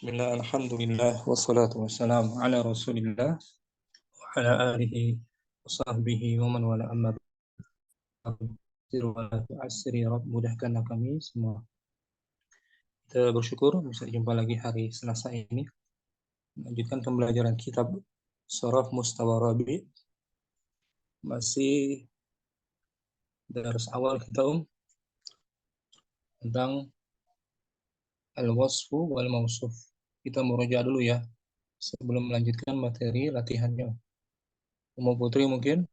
Bismillah, alhamdulillah, wassalatu wassalamu ala rasulillah wa ala alihi wa sahbihi wa man wala amma ba'du. Mudahkanlah kami semua. Kita bersyukur bisa jumpa lagi hari Selasa ini, melanjutkan pembelajaran kitab Sharaf Mustawa Rabi. Masih dars awal kita tentang al-wasfu wal mausuf. Kita murojaah dulu ya sebelum melanjutkan materi latihannya. Umu Putri mungkin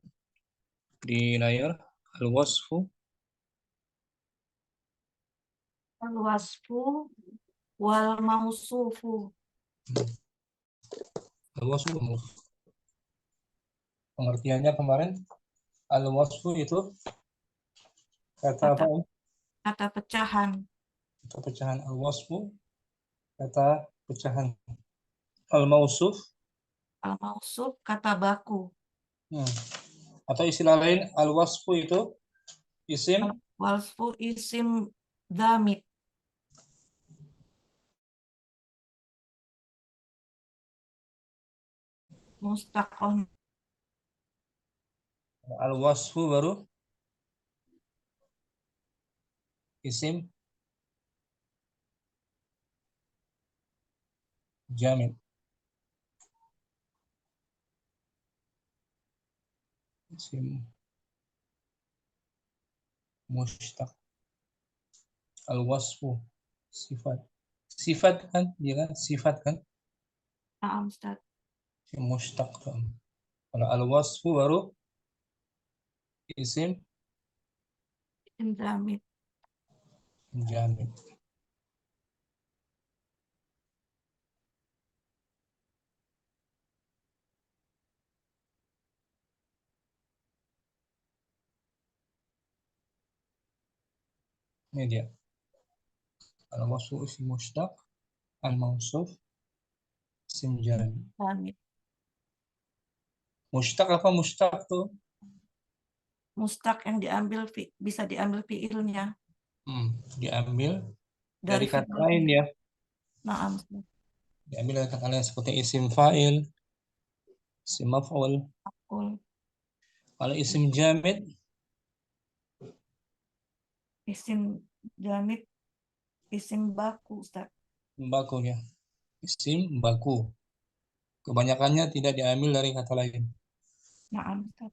di layar al-wasfu Al-wasfu wal mausufu. al-wasfu pengertiannya kemarin al-wasfu itu kata apa? Kata pecahan. Kata pecahan al-wasfu, kata pecahan al-mausuf. Al-mausuf kata baku. Atau istilah lain al-wasfu itu isim Al-wasfu isim dhamit. Mustaqon. al-wasfu baru isim jamid. Isim mushtaq. Al-wasfu sifat. Sifat kan dia kan sifat kan? Naam, Ustaz. Isim mushtaq. Kalau al-wasfu baru isim Isim dhamit. jamid. Ini dia. Al-wasfu isim mushtaq, al-mausuf isim jamid. Dhamit. Mushtaq apa mushtaq tuh? Mustaq yang diambil bisa diambil fiilnya Diambil dari dari kata fiil. lain ya. Naam, Ustaz. Diambil dari kata lain seperti isim fa'il, isim maf'ul. Kalau isim jamid, Isim dhamit isim baku, Ustaz. baku ya. Isim baku. Kebanyakannya tidak diambil dari kata lain. Naam, Ustaz.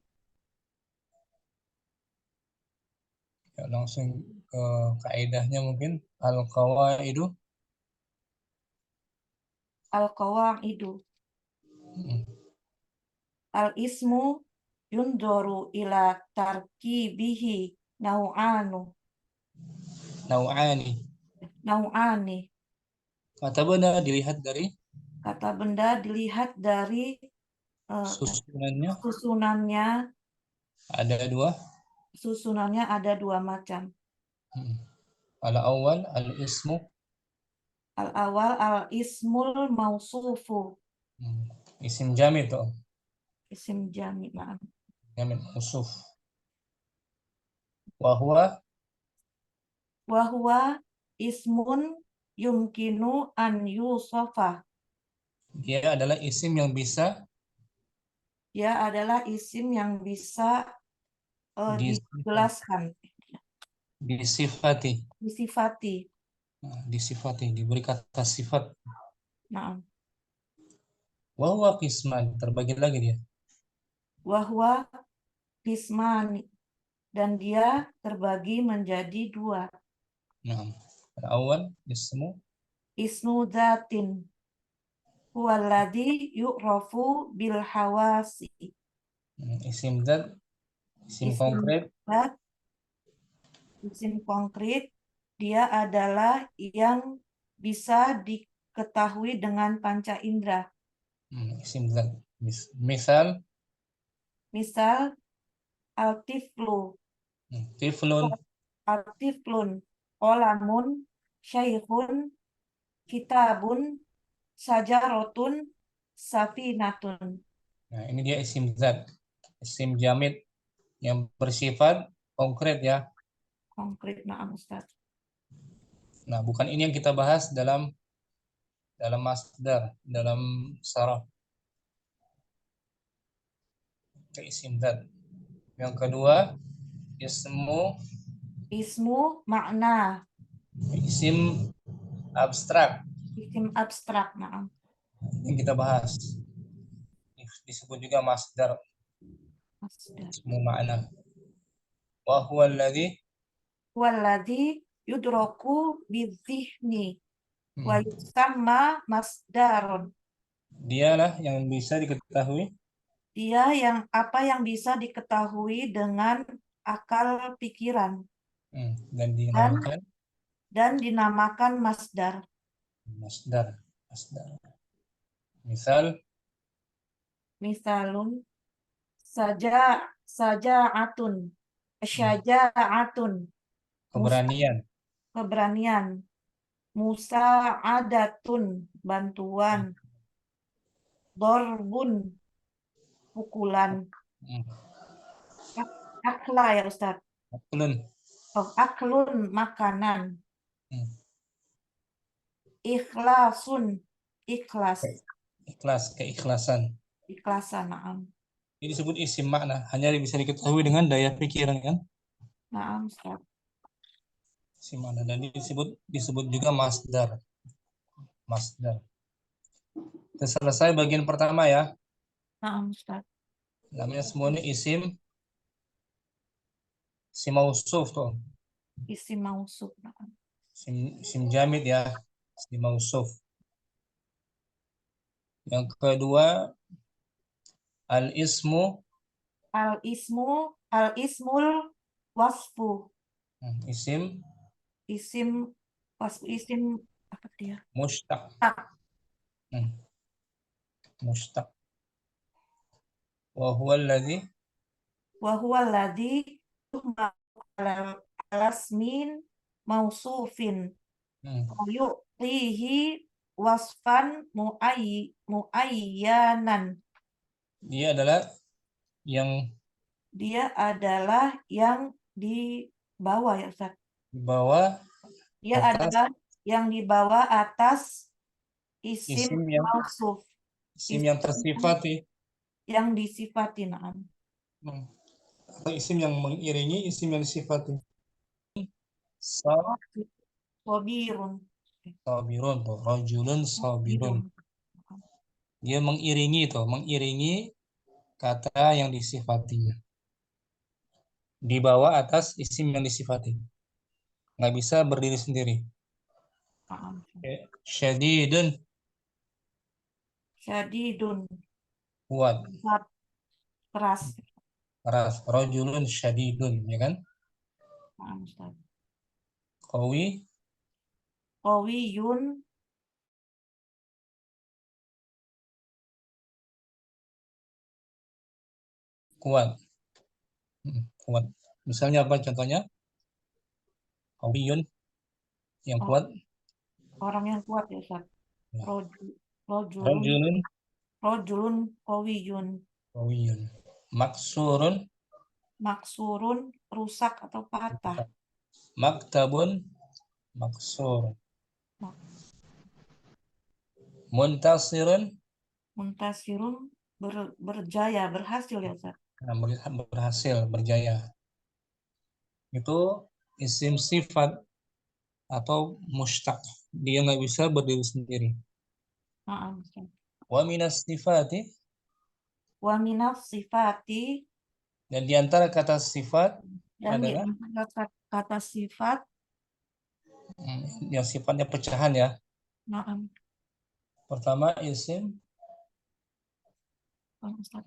Ya, langsung ke kaidahnya mungkin al-qawaidu. Al-qawaidu. Hmm, Al-ismu yundoru ila tarkibihi nau'anu. Nau'ani. Nau'ani. Kata benda dilihat dari Kata benda dilihat dari susunannya. susunannya. Ada dua. Susunannya ada dua macam. Al-awwal al-ismu. Al-awal al-ismul mausufu. Isim jamid tuh. Isim jamid. Jamid mausuf. Wahwa Wahwa ismun yumkinu an yusofa. dia adalah isim yang bisa Dia adalah isim yang bisa dijelaskan, disifati. disifati. Disifati, diberi kata sifat. Nah, Wahwa qisman, terbagi lagi dia. wahwa ismani, dan dia terbagi menjadi dua. Nah, al-awwal ismu Ismu dzatin huwaladzi yu'rafu bil hawasi. isim zat, isim konkret. Zat, isim konkret, dia adalah yang bisa diketahui dengan panca indera. Isim zat. Misal Misal al-tiflu, tiflun, al-tiflun, qalamun, syaikhun, kitabun, sajarotun, safinatun. nah ini dia isim zat, isim jamid yang bersifat konkret ya. Konkret, na'am Ustaz. Nah bukan ini yang kita bahas dalam dalam masdar, dalam saraf, ke isim zat. Yang kedua, Ismu makna. isim abstrak Isim abstrak. Naam. yang kita bahas. Disebut juga masdar, Masdar. ismu makna. Wa huwa alladhi Walladhi yudroku bidzihni wa yusamma masdarun. dialah yang bisa diketahui Dia yang bisa diketahui dengan akal pikiran dan dinamakan dan dinamakan masdar. masdar. Misal Misalun saja'atun, syaja'atun, keberanian, keberanian, musa'adatun, bantuan, dorbun, pukulan, akla ya Ustaz. aklun, Oh, aklun, makanan, hmm, ikhlasun, ikhlas, ikhlas, keikhlasan. ikhlasan, naam. Ini disebut isim makna, hanya bisa diketahui dengan daya pikiran kan? Naam, Ustaz. Isim makna dan disebut juga masdar. Kita selesai bagian pertama ya. Naam, Ustaz. Namanya semuanya isim mausuf tuh. Isim mausuf, naam. Isim jamid ya, isim mausuf. Yang kedua al-ismu, Al-ismul wasfu. isim Isim wasfu, isim apa dia? mushtaq. Tak. Hmm, Mushtaq. Wa huwa alladhi Wa huwa alladhi alasmin mausufin. Yu'tihi wasfan muayyanan. dia adalah yang Dia adalah yang di bawah ya Ustaz. di bawah Dia atas adalah yang di bawah atas isim isim mausuf. yang tersifati. Yang disifati, naam. Atau isim yang mengiringi isim yang disifati. Sabirun. Sabirun tuh, rajulun sabirun. Dia mengiringi kata yang disifatinya. Di bawah atas isim yang disifati. Nggak bisa berdiri sendiri. Syadidun, Syadidun. kuat, Keras. keras. Rajulun syadidun, ya kan? Naam, Ustaz. Qawi, Qawiyun. kuat. Kuat. Misalnya apa contohnya? Qawiyun, yang kuat. Orang yang kuat ya Ustaz. Ya. Rojulun. Rajulun Rojulun qawiyun. qawiyun. Maksurun, Maksurun, rusak atau patah. maktabun, maksur. Muntasirun, Muntasirun, berjaya, berhasil ya Ustaz. berhasil, berjaya. Itu isim sifat atau mushtaq. Dia nggak bisa berdiri sendiri. Naam, Ustaz. Wa minas sifati, Wa minaf sifati, dan di antara kata sifat dan di adalah antara kata sifat, yang sifatnya pecahan ya. naam. Pertama isim Ustaz.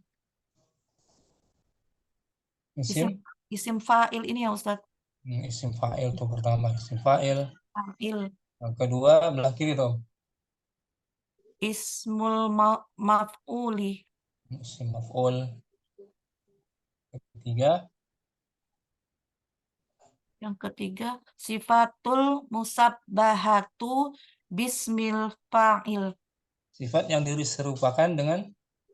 isim Isim fa'il ini ya Ustaz. isim fa'il tuh pertama, isim fa'il. Fa'il. Yang kedua belah kiri tuh. Ismul maf'uli. Isim maf'ul. Yang ketiga, sifatul musabbahatu bismil fa'il. Sifat yang diserupakan dengan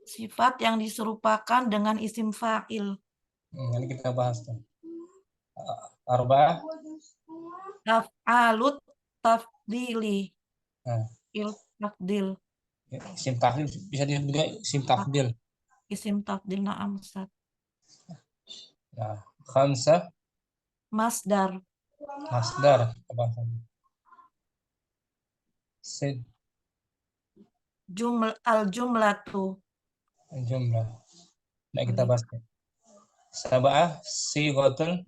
Sifat yang diserupakan dengan isim fa'il. Ini kita bahas tuh. Arba'ah. Taf'alut tafdili. Nah, tafdil. Ya, isim tafdil bisa disebut juga isim tafdil. Isim tafdil, na'am Ustaz. Nah, khamsah Masdar. masdar apa? Sid Al-jumlatu. jumlah. Nah, kita Alif. bahas. Sab'ah sighatul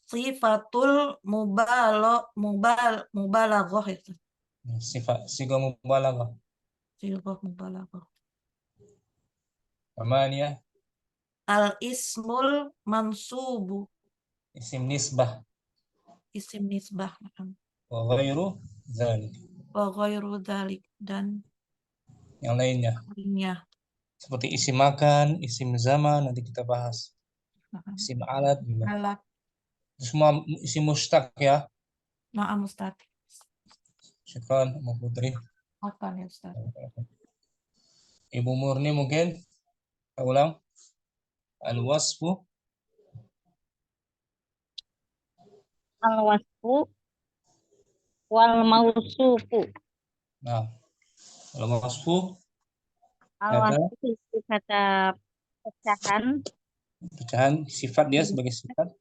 Sifatul mubalaghah itu. sifat sigha mubalaghah. Sighah mubalaghah. Thamaniyah Al-ismul mansubu. isim nisbah Isim nisbah. wa ghairu dzalik. Wa ghairu dzalik. Dan Yang lainnya lainnya. seperti isim makan, isim zaman nanti kita bahas. Isim alat juga. Alat. Itu semua isim mustaq ya. Na'am Ustaz. Syukran Mbak Putri. Apa ya Ustaz? Ibu Murni mungkin kita ulang. Al-wasfu Al-wasfu wal mausufu. nah, al-wasfu kata Al-wasfu itu kata pecahan pecahan sifat dia sebagai sifat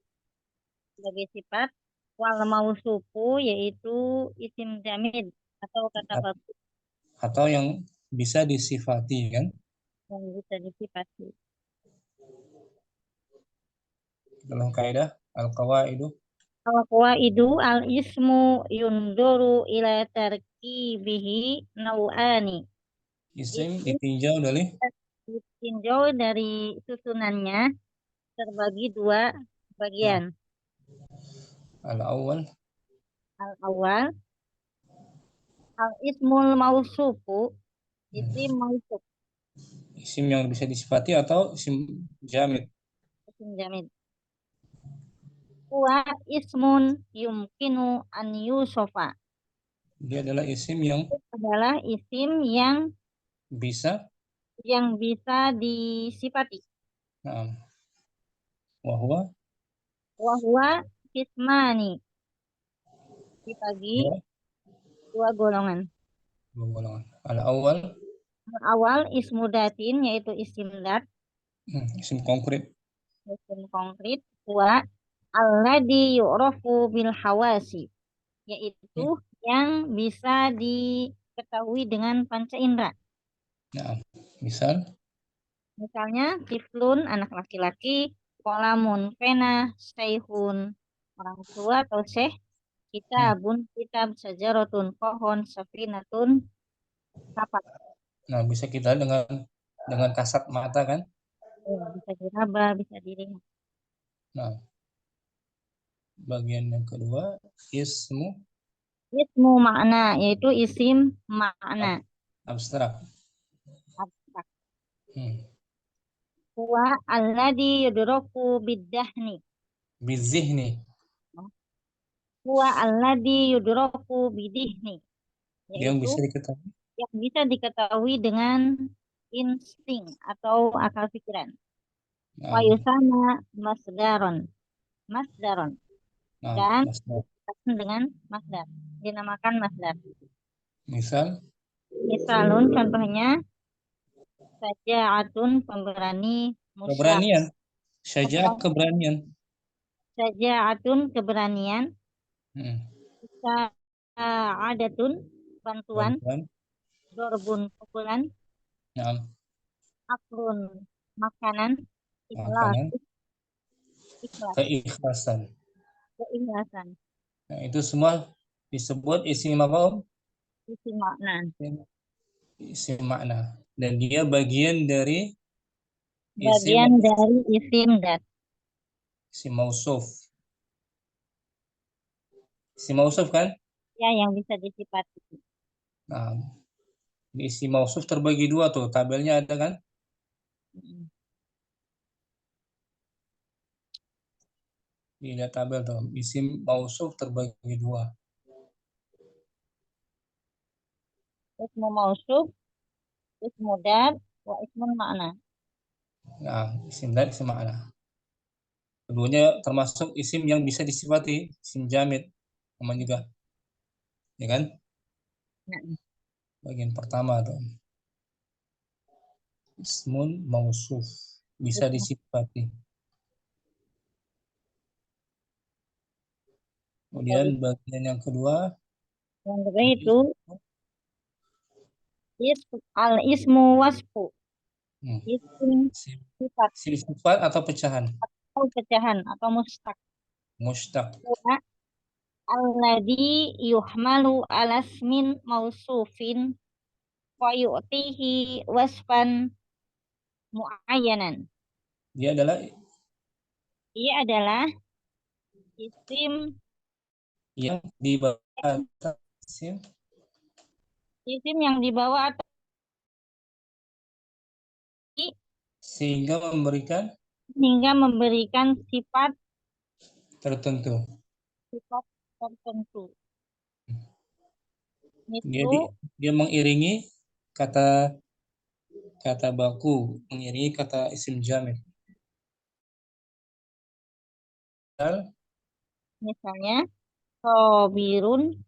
sebagai sifat. Wal mausufu yaitu isim jamid atau kata baku atau yang bisa disifati kan. yang bisa disifati. Dalam kaidah al-qawaidu Al-qawaidu al-ismu yunduru ila tarkibihi nau'ani. isim Isim ditinjau dari ditinjau dari susunannya terbagi dua nah, bagian. al-awwal Al-awwal al-ismul mausufu isim mausuf isim yang bisa disifati atau isim jamid. isim jamid. Huwa ismun yumkinu an yusofa. Dia adalah isim yang Adalah isim bisa yang bisa disifati. nah, wahwa Wahwa ismani dibagi dia dua golongan. golongan. Al-awwal Awal ismu datin yaitu isim dat, isim konkret. isim konkret. Huwa alladhi yu'rafu bil hawasi yaitu yang bisa diketahui dengan panca indera. Nah, misal Misalnya tiflun anak laki-laki, kolamun pena, syaihun orang tua atau syekh, kitabun kitab, sajarotun pohon, safinatun kapal. nah bisa kita dengan kasat mata kan. Ya, bisa diraba, bisa dilihat. Nah, bagian yang kedua ismu Ismu makna yaitu isim makna abstrak. abstrak. Hmm. Huwa alladhi yudraku bidahni. Bizihni Huwa alladhi yudraku bidihni yang yaitu bisa diketahui. yang bisa diketahui dengan insting atau akal pikiran. Wa Nah, yusama masdaron. Masdaron. nah, Dan masdar. dengan masdar. Dinamakan masdar. Misal Misalun contohnya saja'atun pemberani musyaf. keberanian, syaja'ah keberanian. Saja'atun keberanian. Hmm. Sa'adatun bantuan. Bantuan. Dorbun pukulan. Nah, Aklun makanan. Ikhlas. makanan Ikhlas. keikhlasan. Keikhlasan. Nah, itu semua disebut isim apa Om? Isim makna. Isim makna. Dan dia bagian dari Bagian dari isim dat. isim mausuf. Isim mausuf kan? Ya, yang bisa disifati. Nah, di isim mausuf terbagi dua tuh. Tabelnya ada kan? Dilihat tabel tuh. Isim mausuf terbagi dua. Ismu mausuf, ismu dat, wa ismun makna. Nah, isim dan isim makna. Keduanya termasuk isim yang bisa disifati, isim jamid, aman juga, ya kan? Nah, Bagian pertama tuh. Ismun mausuf. Bisa Ismu. disifati. Atau Kemudian bagian yang kedua. yang kedua itu al-ismu wasfu. Hmm. Isim Isim sifat isim sifat atau pecahan? atau pecahan atau mustaq. Mustaq. Alladhi yuhmalu alasmin mausufin wa yu'tihi wasfan muayyanan. Dia adalah Ia adalah isim yang di bawah isim yang dibawa atau sehingga memberikan hingga memberikan sifat tertentu. tertentu. Dia Itu dia mengiringi kata baku, mengiringi kata isim jamid. misalnya sobirun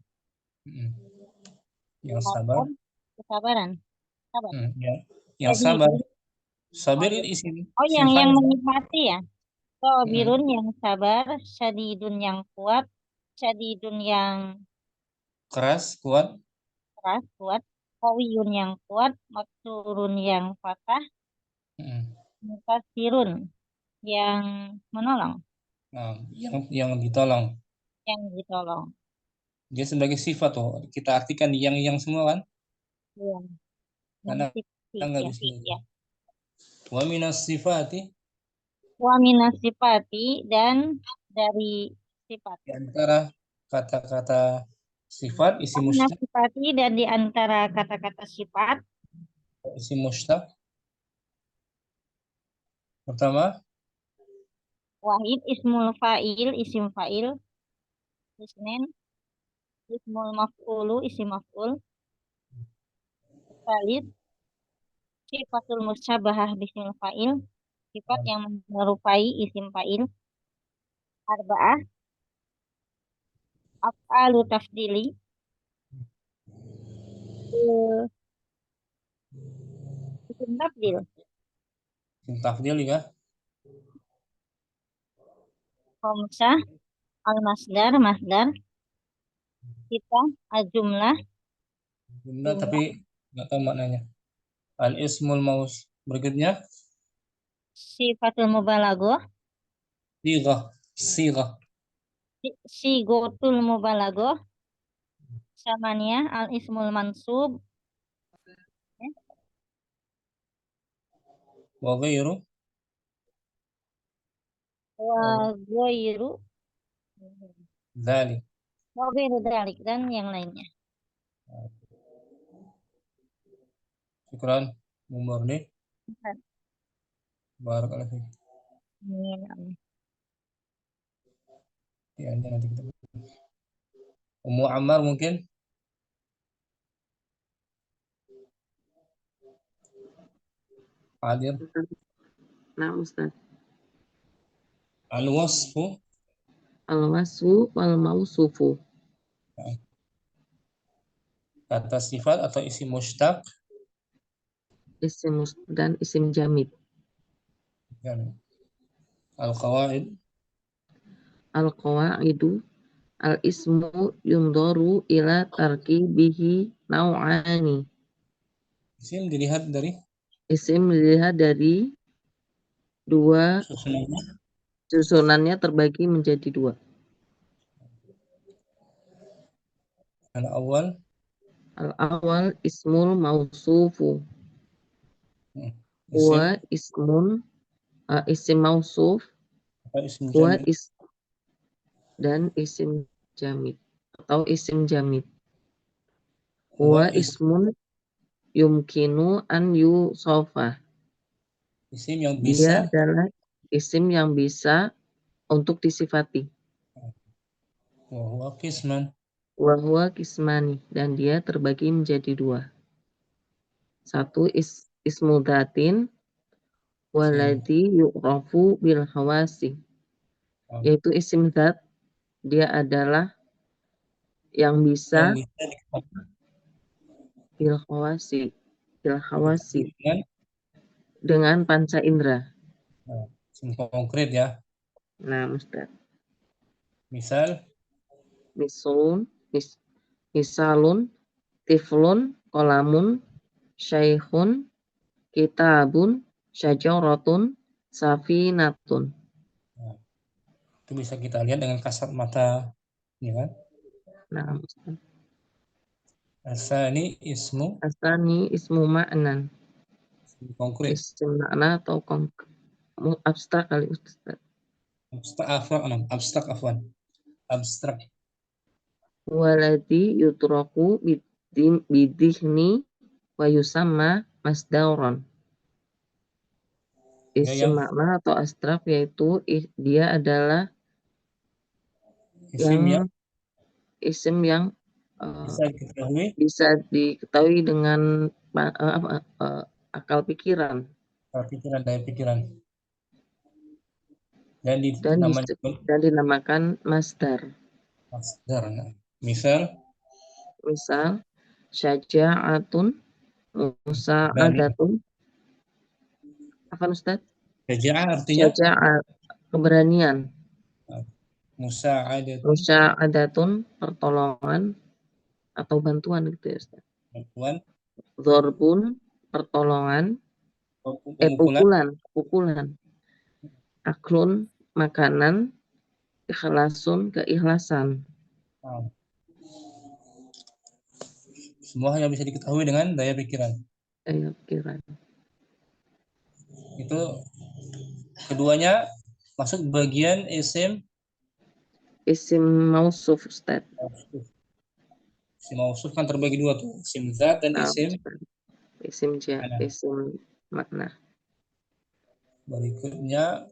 Yang sabar. Kesabaran. Sabar. Yang sabar. Sadidun. Sabir isim yang fa'il. menikmati ya. Sobirun yang sabar, sadidun yang kuat, sadidun yang Keras, kuat. keras, kuat, kawiyun yang kuat, maksurun yang patah, mukasirun yang menolong, Nah, yang ditolong. yang ditolong. Dia sebagai sifat tuh. Kita artikan yang semua kan? Iya. Karena nggak Ya, bisa. ya. Wa minas sifati. Wa minas sifati dan dari sifat. Di antara kata-kata sifat isi Minas mustaq, sifati dan di antara kata-kata sifat isi mustaq. Pertama, wahid ismul fa'il, isim fa'il, isnin ismul maf'ulu, isim maf'ul, salid sifatul musyabahah bisil fa'il, sifat yang menyerupai isim fa'il, arba'ah af'alu tafdili, isim tafdil, isim tafdil ya. khamsah al-masdar, masdar, kita al-jumlah, Jumlah tapi nggak tahu maknanya. Al ismul maus berikutnya sifatul mubalaghah, sighah, sighah. sigotul mubalaghah, samaniyah al-ismul mansub, Wa ghairu wa ghairu dzalik. dalik dan yang lainnya. Syukran umur nih. Barakallahu fiik. Amin. Ya, nanti kita. Ummu Ammar mungkin. Hadir. Nah, Ustaz. Al-wasfu. Al-wasfu wal mausufu. Kata sifat atau isim mustaq. Isim dan isim jamid. Al-qawaid. Al-qawaidu al-ismu yundoru ila tarkibihi nau'ani. Isim dilihat dari Isim dilihat dari dua susunannya terbagi menjadi dua. Al-awwal. Al-awwal ismul mausufu. Wa ismun isim mausuf. Wa dan isim jamid atau isim jamid. Wa ismun yumkinu an yusofa. Isim yang bisa. Dia adalah isim yang bisa untuk disifati. Wa huwa qisman. Wa huwa qismani dan dia terbagi menjadi dua. Satu ismu dzatin waladhi yu'rafu bil hawasi. Yaitu isim dzat, dia adalah yang bisa bil khawasi Dengan dengan panca indera. isim konkret ya. Nah, Ustaz. Misal Misalun, tiflun, kolamun, syaikhun, kitabun, syajaratun, safinatun. itu bisa kita lihat dengan kasat mata, ya kan? Nah, Ustaz. Asani ismu Asani ismu ma'nan. isim konkret. Isim makna atau abstrak kali Ustaz. Abstrak. Waladi yutraku bidihni wa yusamma masdaron. Ya, Isim yang makna atau abstrak yaitu dia adalah isim yang isim yang bisa diketahui bisa diketahui dengan akal pikiran pikiran dari pikiran dan dan dinamakan dinamakan masdar. masdar. Nah, misal Misal syaja'atun, berani. musa'adatun. Apa Ustaz? Syaja'ah artinya Syaja'at, keberanian. musa'adatun, Musa'adatun, pertolongan atau bantuan gitu ya Ustaz. bantuan, Dzorbun, pertolongan. pemukulan. Pukulan. Aklun, makanan. Ikhlasun, keikhlasan. Nah, semua hanya bisa diketahui dengan daya pikiran. Pikiran. Itu keduanya masuk bagian isim Mausuf Ustaz. mausuf. Isim mausuf kan terbagi dua tuh, isim zat dan Nah, isim isim mana. isim makna. Berikutnya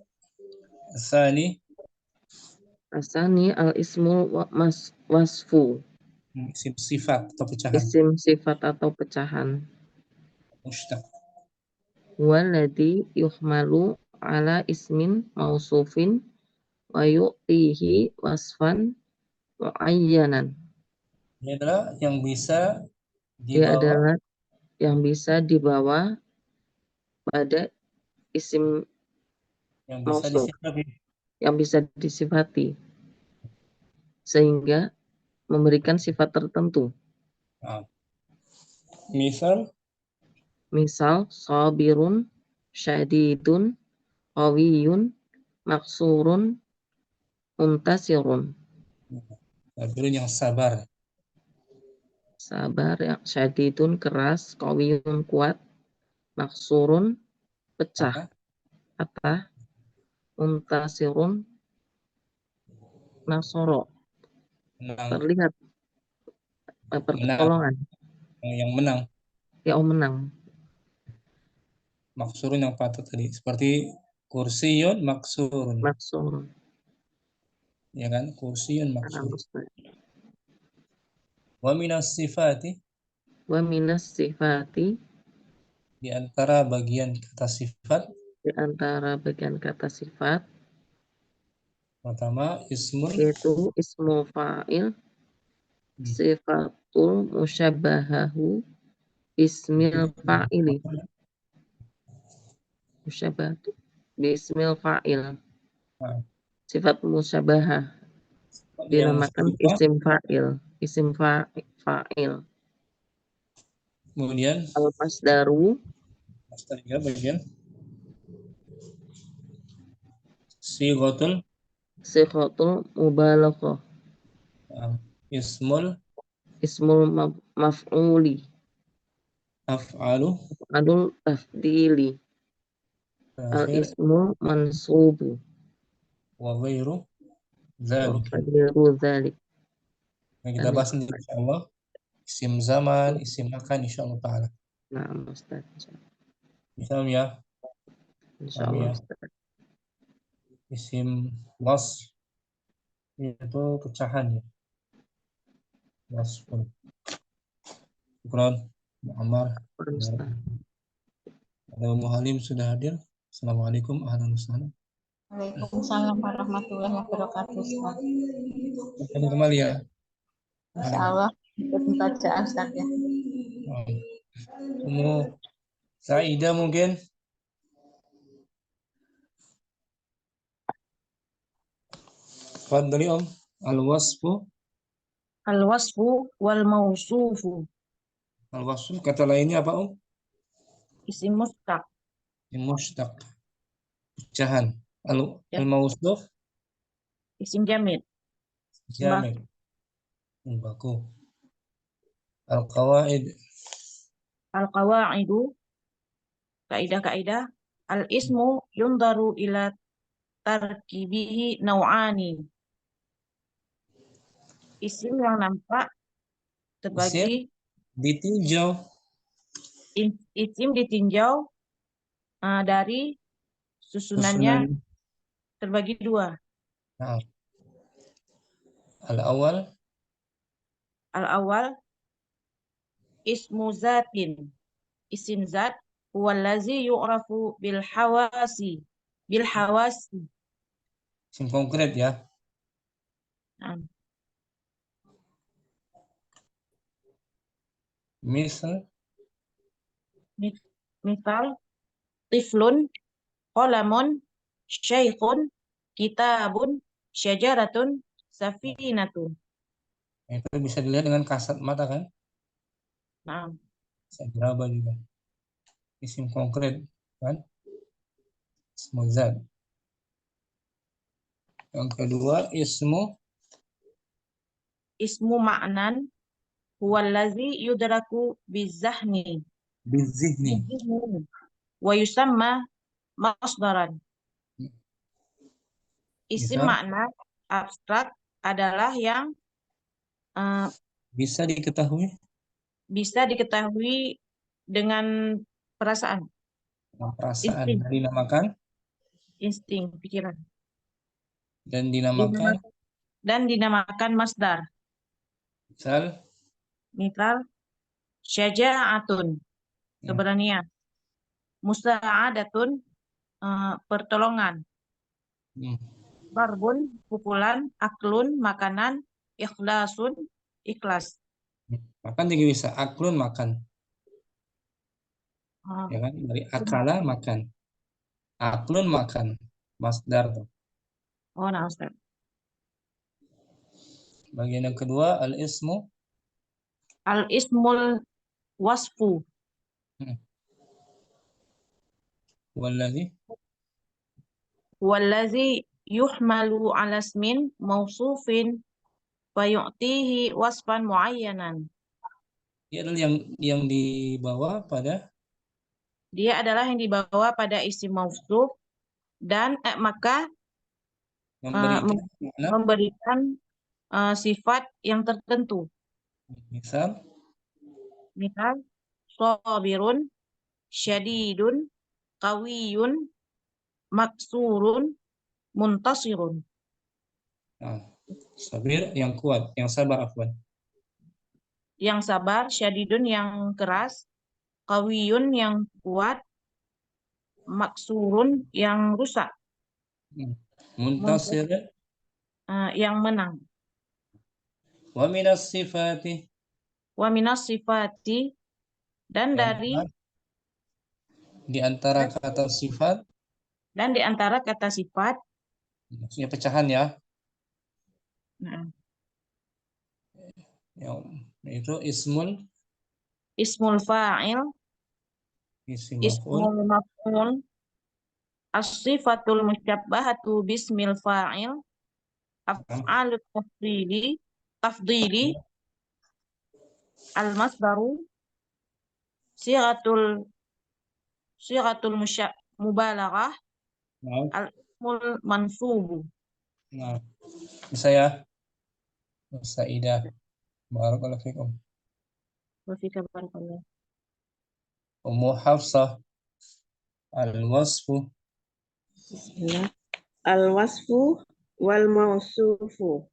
asani Asani al ismul wasfu. isim sifat atau pecahan. Isim sifat atau pecahan. Mushtaq. Walladhi yuhmalu ala ismin mausufin wa yu'tihi wasfan muayyanan. Ini adalah yang bisa Dia dibawa adalah yang bisa dibawa pada isim yang bisa mausuf, disifati. yang bisa disifati sehingga memberikan sifat tertentu. Nah, misal Sabirun, syadidun, qawiyun, maksurun, muntasirun. sabirun yang sabar. Sabar, yang syadidun keras, qawiyun kuat, maksurun pecah, patah, muntasirun nasoro, Menang, terlihat pertolongan. yang menang. Ya, menang. Maksurun yang patah tadi seperti kursiyun maksurun. Maksurun. Ya kan? Kursiyun maksurun. Ustaz. Wa minas sifati, Wa minas sifati, di antara bagian kata sifat di antara bagian kata sifat pertama ismun yaitu ismu fa'il, sifatul musyabbahahu ismil fa'ili. Musyabahatu bismil fa'il. Sifat musyabahah yang dinamakan serupa. isim fa'il. Isim fa'il. Kemudian Al-masdaru masdar bagian sighatul sighatul mubalaghah. Ismul Ismul maf'uli. af'alu Adul tafdili. terakhir Al-ismu mansubu. wa ghairu Wa dzalika. ghairu dzalik. Yang kita bahas nanti insyaallah isim zaman, isim makan insyaallah taala. Nah, Ustaz. Misalnya Insyaallah Ustaz. isim was itu pecahan ya. Waspun. Syukran, Muhammad. Ada Muhalim sudah hadir. Assalamualaikum warahmatullahi wabarakatuh. Waalaikumsalam warahmatullahi wabarakatuh. Ketemu kembali ya. Insya Allah ikut bacaan Ustaz ya. Ummu Saidah mungkin. Fadli Om. Al-wasfu. Al-wasfu wal mausufu. Al-wasfu kata lainnya apa Om? Isim mustaq. Mushtaq. Pecahan. Ya. Al-mawsuf. Isim jamid. Jamid. Baku. Al-qawaid. Al-qawaidu. Kaidah-kaidah. Al-ismu yundaru ila tarkibihi naw'ani. Isim yang nampak terbagi, Ditinjau. isim ditinjau dari susunannya Susunan. terbagi dua. Nah. Al-awwal. Al-awwal ismu zatin. Isim zat huwallazi yu'rafu bil hawasi. Bil hawasi. Isim konkret ya. Nah, Misal. misal tiflun, qalamun, syaikhun, kitabun, syajaratun, safinatun. Itu bisa dilihat dengan kasat mata kan? Nah, Bisa diraba juga. Isim konkret kan? Ismu zat. Yang kedua ismu ma'nan huwallazi yudraku bizahni. bizihni. Bizihni. Wa yusamma masdaran. Isim Misal, makna abstrak adalah yang bisa diketahui bisa diketahui dengan perasaan, perasaan insting, dan dinamakan pikiran. dan dinamakan Dan dinamakan masdar. misal Misal, syaja'atun, keberanian. Musa'adatun, pertolongan. Darbun, pukulan. Aklun, makanan. Ikhlasun, ikhlas. makan juga bisa aklun makan ya kan, dari akala makan, aklun makan, masdar tuh. Oh, nah Ustaz. Bagian yang kedua al-ismu Al-ismul wasfu. wallazi Wallazi yuhmalu ala ismin mausufin fayu'tihi wasfan muayyanan. dia adalah yang dibawa pada Dia adalah yang dibawa pada isim mausuf dan maka memberikan sifat yang tertentu. misal Misal, sabirun, syadidun, qawiyun, maksurun, muntasirun. sabir yang kuat, yang sabar afwan. Yang sabar, syadidun yang keras, qawiyun yang kuat, maksurun yang rusak, Muntasir yang menang. wa minas sifati Wa minas sifati, dan dari di antara kata sifat, dan di antara kata sifat, maksudnya pecahan ya. nah, Itu ismul fa'il, ismul maf'ul, as-sifatul musyabbahatu bismil fa'il, af'alut tafdili, al-masdaru, sighatul mubalaghah, al-ismul mansubu. Nah, bisa ya. Saidah. Barakallahu fikum. Wa fika barakallah. Ummu Hafsah. Al-wasfu. Bismillah. Al-wasfu wal mausufu.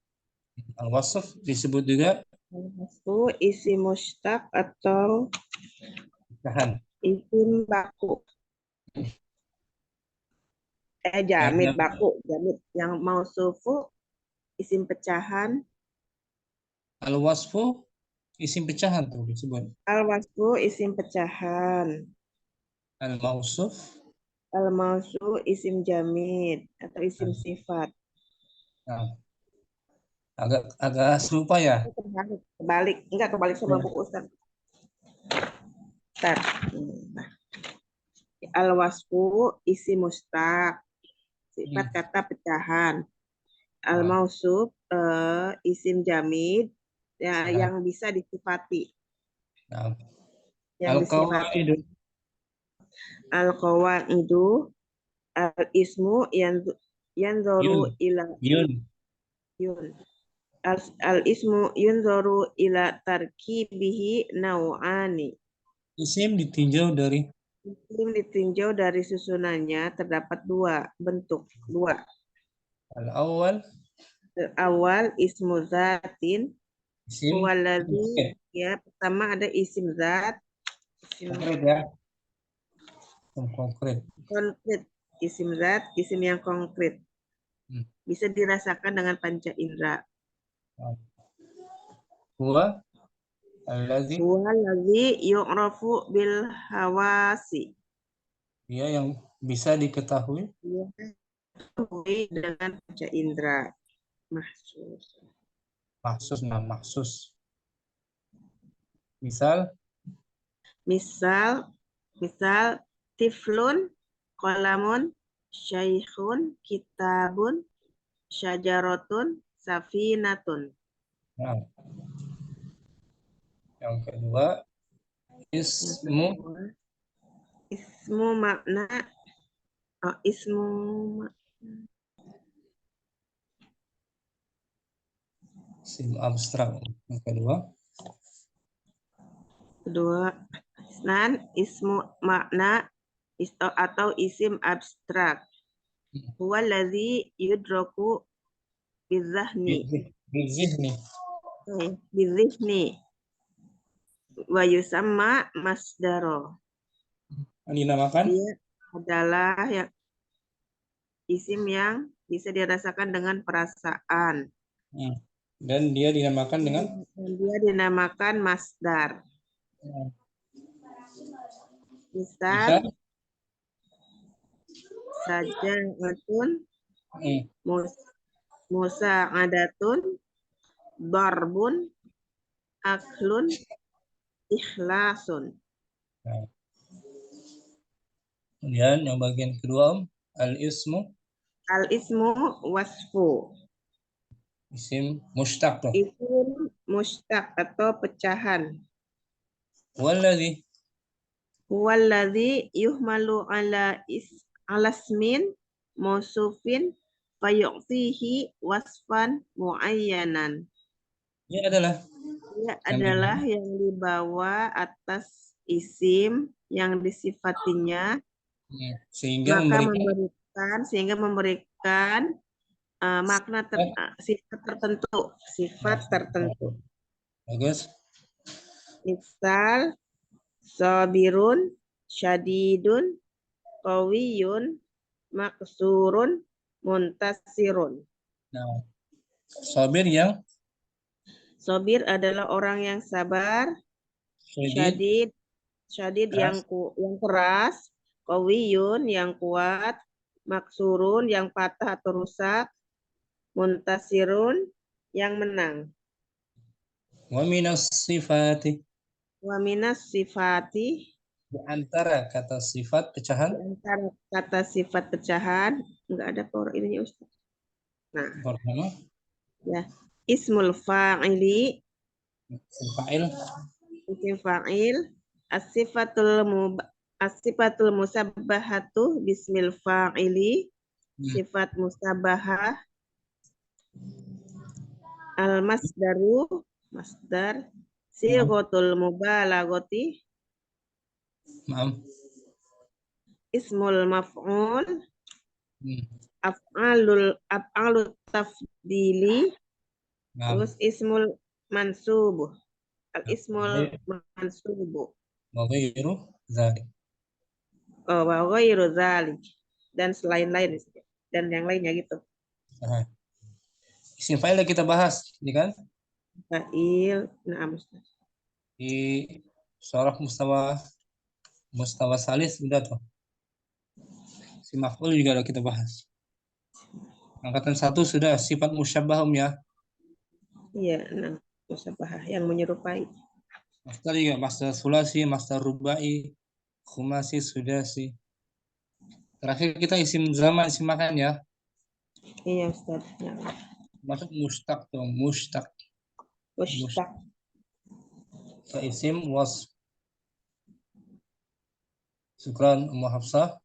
Al-wasf disebut juga Al-wasfu isim mushtaq atau pecahan. isim baku. Jamid baku. Jamid. Yang mausufu isim pecahan. Al-wasfu Isim pecahan tuh disebut. Al-wasfu isim pecahan. Al-mausuf. Al-mausu isim jamid atau isim sifat. Nah, agak serupa ya. Enggak kebalik sama Ya. buku Ustaz. Bentar. Nah, al-wasfu isim mustaq, sifat kata pecahan. Al-mausuf isim jamid ya, Nah. yang bisa disifati. Nah. Yang disifati. Al-qawaidu. Al-qawaidu al-ismu yanzoru ila Yun. yun. Al-ismu yunzoru ila tarkibihi nau'ani. Isim ditinjau dari Isim ditinjau dari susunannya terdapat dua bentuk. al-awwal. Awal ismu zatin Isim waladhi, ya pertama ada isim zat, isim konkret ya. Konkret. konkret, isim zat, isim yang konkret. Bisa dirasakan dengan panca indera. Huwa allazi. Waladhi yu'rafu bil hawasi. Dia yang bisa diketahui Dengan panca indera. Mahsus. Mahsus. Misal tiflun, qalamun, syaikhun, kitabun, syajaratun, safinatun. nah. Yang kedua ismu Makna isim abstrak. Yang kedua ismu makna atau isim abstrak. Huwa allazi yudraku bizihni. bizihni wa yusamma masdaro. Dinamakan Dia adalah isim yang bisa dirasakan dengan perasaan. Dan dia dinamakan dengan masdar. Misal sajadatun, musa'adatun, darbun, aklun, ikhlasun. Kemudian yang bagian kedua al-ismu wasfu. isim mushtaq tuh. Isim mushtaq atau pecahan. Waladhi yuhmalu ala ismin mausufin fayu'tihi wasfan muayyanan. Dia adalah yang dibawa atas isim yang disifatinya sehingga memberikan makna sifat tertentu. Bagus. Misal sabirun, syadidun, qawiyun, maksurun, muntasirun. Nah, Sabir adalah orang yang sabar, syadid yang keras, qawiyun yang kuat, maksurun yang patah atau rusak, muntasirun yang menang. Wa minas sifati. Di antara kata sifat pecahan. Enggak ada power ininya Ustaz. Nah, pertama ya, ismul fa'ili, isim fa'il, as-sifatul musabbahatu bismil fa'ili, sifat musabbahah, masdar, sighatul mubalaghati, ismul maf'ul, af'alut tafdili, terus ismul mansub, al-ismul mansub. Wa ghairu dzalik. Wa ghairu dzalik, dan selain-lain dan yang lainnya gitu. Isim fa'il kita bahas, ya kan? Fa'il, na'am Ustaz. Di Sorof mustawa salis udah tuh. Si maf'ul juga udah kita bahas. Angkatan 1 sudah sifat musyabbahum ya. Iya, nah, musyabahah yang menyerupai. Masdar juga masdar sulasi, masdar rubai, khumasi, sudasi. Terakhir kita isim zaman, isim makan ya. Iya, Ustaz. Ya. Masuk mustaq tuh, mustaq. Mushtaq. Isim was. Syukran Ummu Hafsah.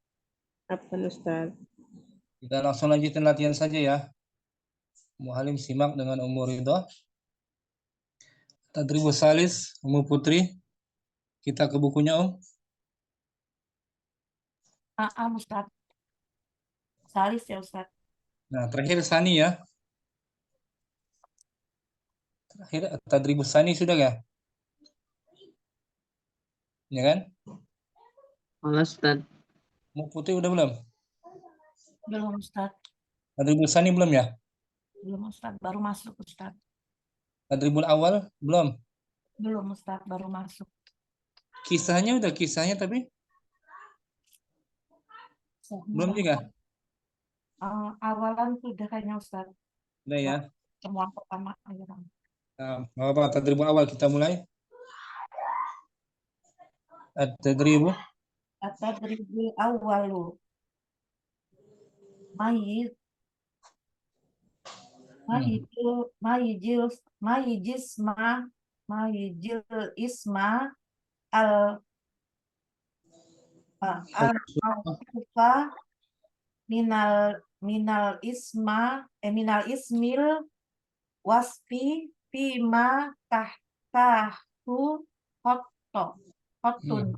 Apa Ustaz? Kita langsung lanjutin latihan saja ya. Ummu Halim simak dengan Ummu Ridho. Tadribus salis, Ummu Putri. Kita ke bukunya Om. Ustaz. Salis ya Ustaz. Nah, terakhir Sani ya. Terakhir Tadribus Sani sudah ya? Ya kan? Halo Ustaz. Ummu Putri udah belum? Belum Ustaz. Tadribus Sani belum ya? Belum Ustaz. Baru masuk Ustaz. Tadribul awal belum? Belum Ustaz. Baru masuk. Kisahnya udah kisahnya tapi belum juga. Awalan sudah kayaknya Ustaz. Udah ya. Temuan pertama aja. Nah, apa tadribul awal kita mulai. At-tadribu At-tadribul awwalu. Mayijil isma al al-mawsufa minal ismil wasfi fima tahtahu hottun.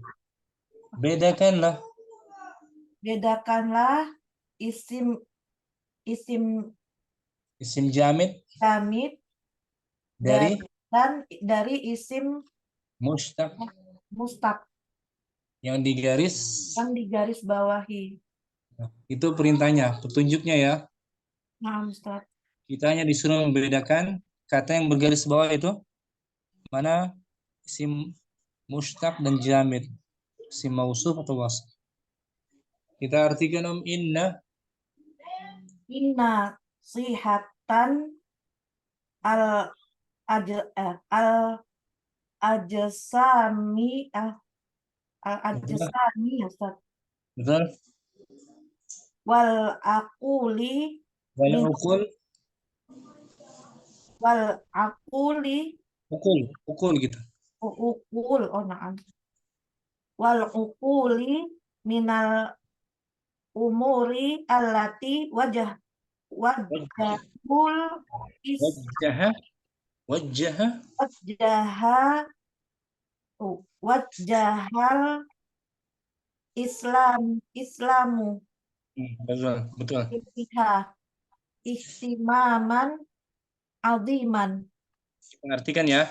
bedakanlah isim jamid jamid dari dari isim mustaq mustaq yang digaris bawahi. Nah, itu perintahnya, petunjuknya ya. Nah, Ustaz. Kita hanya disuruh membedakan kata yang bergaris bawah itu mana isim mustaq dan jamid, isim mausuf atau wasf. Kita artikan inna Sihatan al ajsami Ustaz. betul. Wal aquli ukul gitu. Na'am. Wal uquli minal umuri allati wajahul wajahal islamu betul. Ihtimaman aziman. Artikan ya.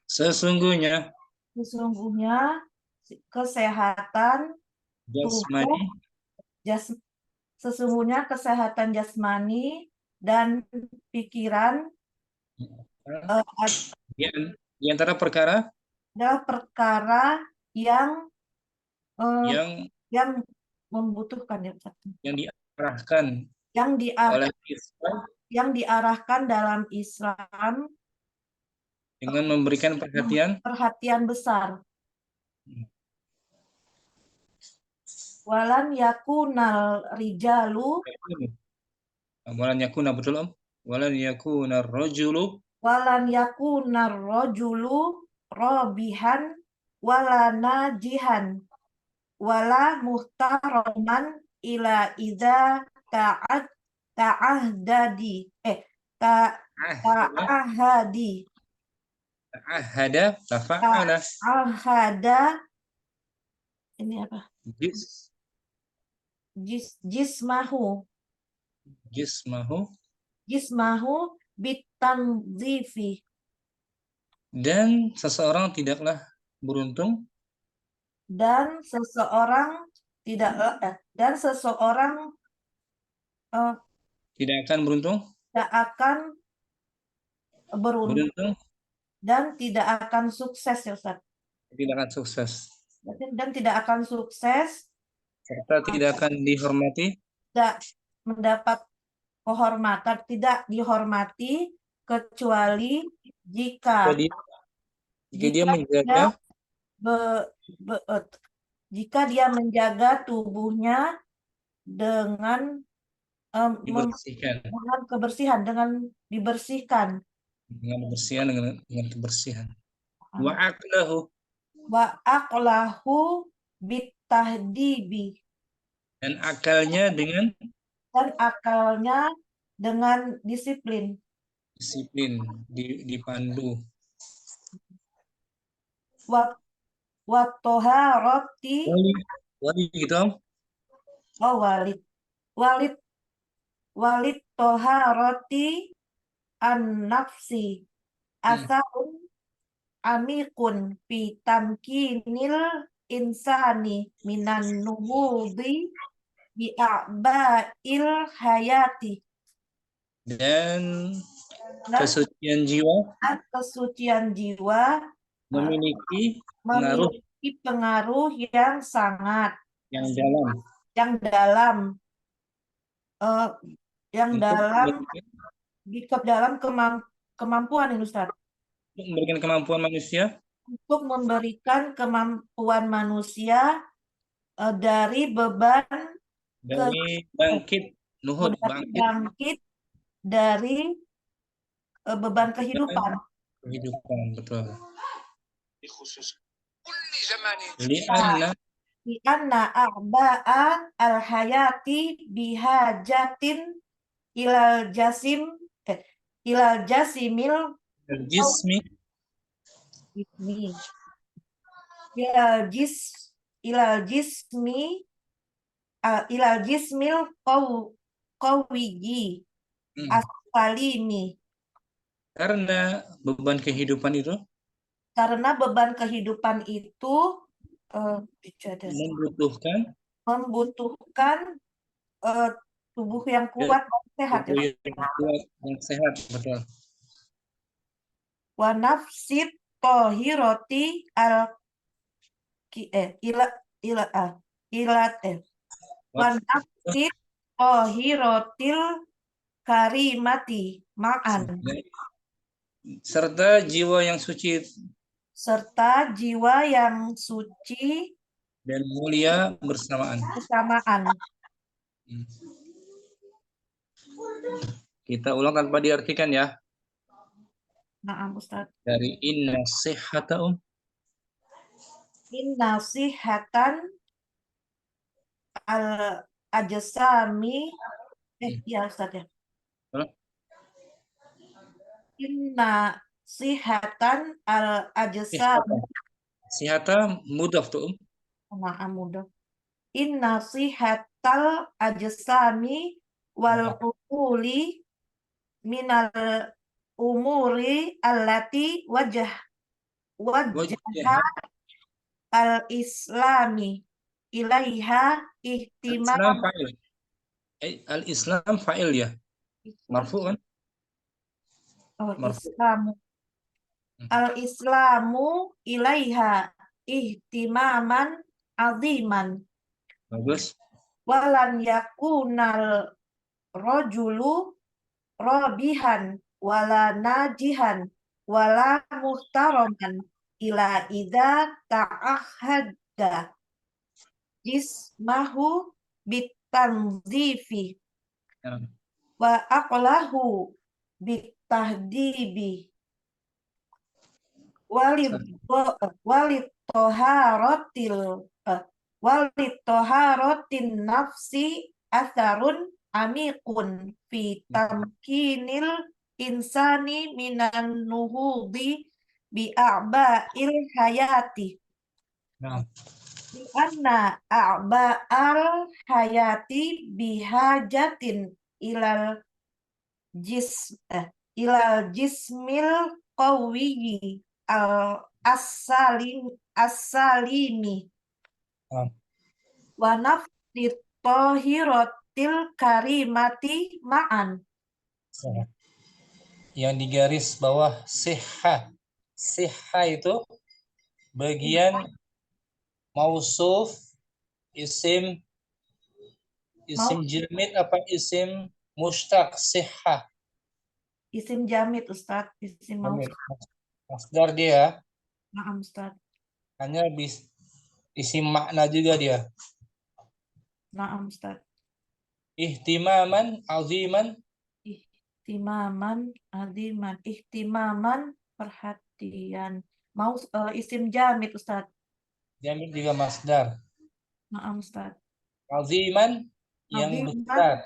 Sesungguhnya kesehatan jasmani sesungguhnya kesehatan jasmani dan pikiran di antara perkara adalah perkara yang membutuhkan yang diarahkan dalam Islam dengan memberikan perhatian besar. Walan yakunal rijalu walan yakuna betul Om. Walan yakunar rajulu robihan wala najihan wala muhtaraman ila idza ta'ahadi ini apa? Jismahu bitanzifi. Dan seseorang tidaklah beruntung tidak akan beruntung dan tidak akan sukses ya Ustaz. Tidak akan sukses. Dan tidak akan sukses, Serta tidak akan dihormati. tidak mendapat kehormatan, tidak dihormati kecuali jika Jika dia menjaga jika dia menjaga tubuhnya dengan dibersihkan. dengan kebersihan, dengan dibersihkan. Dengan kebersihan, dengan kebersihan. Wa aqlahu, Wa aqlahu bitahdibi, dan akalnya dengan disiplin. dipandu. Wa toharoti, Wali gitu. walid toharoti an-nafsi asarun amikun fi tamkinil insani minan nuhudi bi'a'ba'il hayati, Dan kesucian jiwa memiliki pengaruh yang sangat yang dalam kemampuan ini Ustaz. Untuk memberikan kemampuan manusia Dari beban bangkit dari beban kehidupan. Betul. Lianna a'ba'a al-hayati bihajatin ilal jasimil Jismi ilal jismil qawiyyi as-salimi, karena beban kehidupan itu membutuhkan tubuh yang kuat dan sehat. Betul. Wa nafsit tohiroti wa nafsit tohirotil karimati ma'an, serta jiwa yang suci dan mulia bersamaan. Kita ulang tanpa diartikan ya. Nah, Ustaz. Dari inna sihhata Inna sihhatan al-ajsami ya Ustaz ya. Inna sihhatan al-ajsami. Sihhata mudhaf tuh. Mudhaf. Inna sihhatal ajsami wal uquli minal umuri allati wajah al-islami ilaiha ihtimam. Al-Islam fa'il ya. Marfu kan? Al-Islamu ilaiha ihtimaman aziman. Bagus. Walan yakunal rajulu rabihan wala najihan wala muhtaraman ila idza ta'ahhada jismahu bitanzifi wa aqlahu bitahdibi walitoharotin nafsi atharun amikun fi tamkinil insani minan nuhudi bi'a'ba'il hayati. Anna a'ba'al hayati bihajatin ilal jismil qawiyyi as-salimi wa nafsi tohirotil karimati ma'an. Yang digaris bawah sihha Sihha itu bagian mausuf, isim jamid apa isim mustaq? Sihha. Isim jamid Ustadz, isim Jamid. mausuf. Masdar dia Naam Ustadz. hanya isim makna juga dia. Naam Ustadz. Ihtimaman aziman, Ihtimaman, adiman. Ihtimaman, perhatian. Isim jamid Ustadz. jamid juga masdar. Naam Ustadz. Aziman yang Aziman. besar.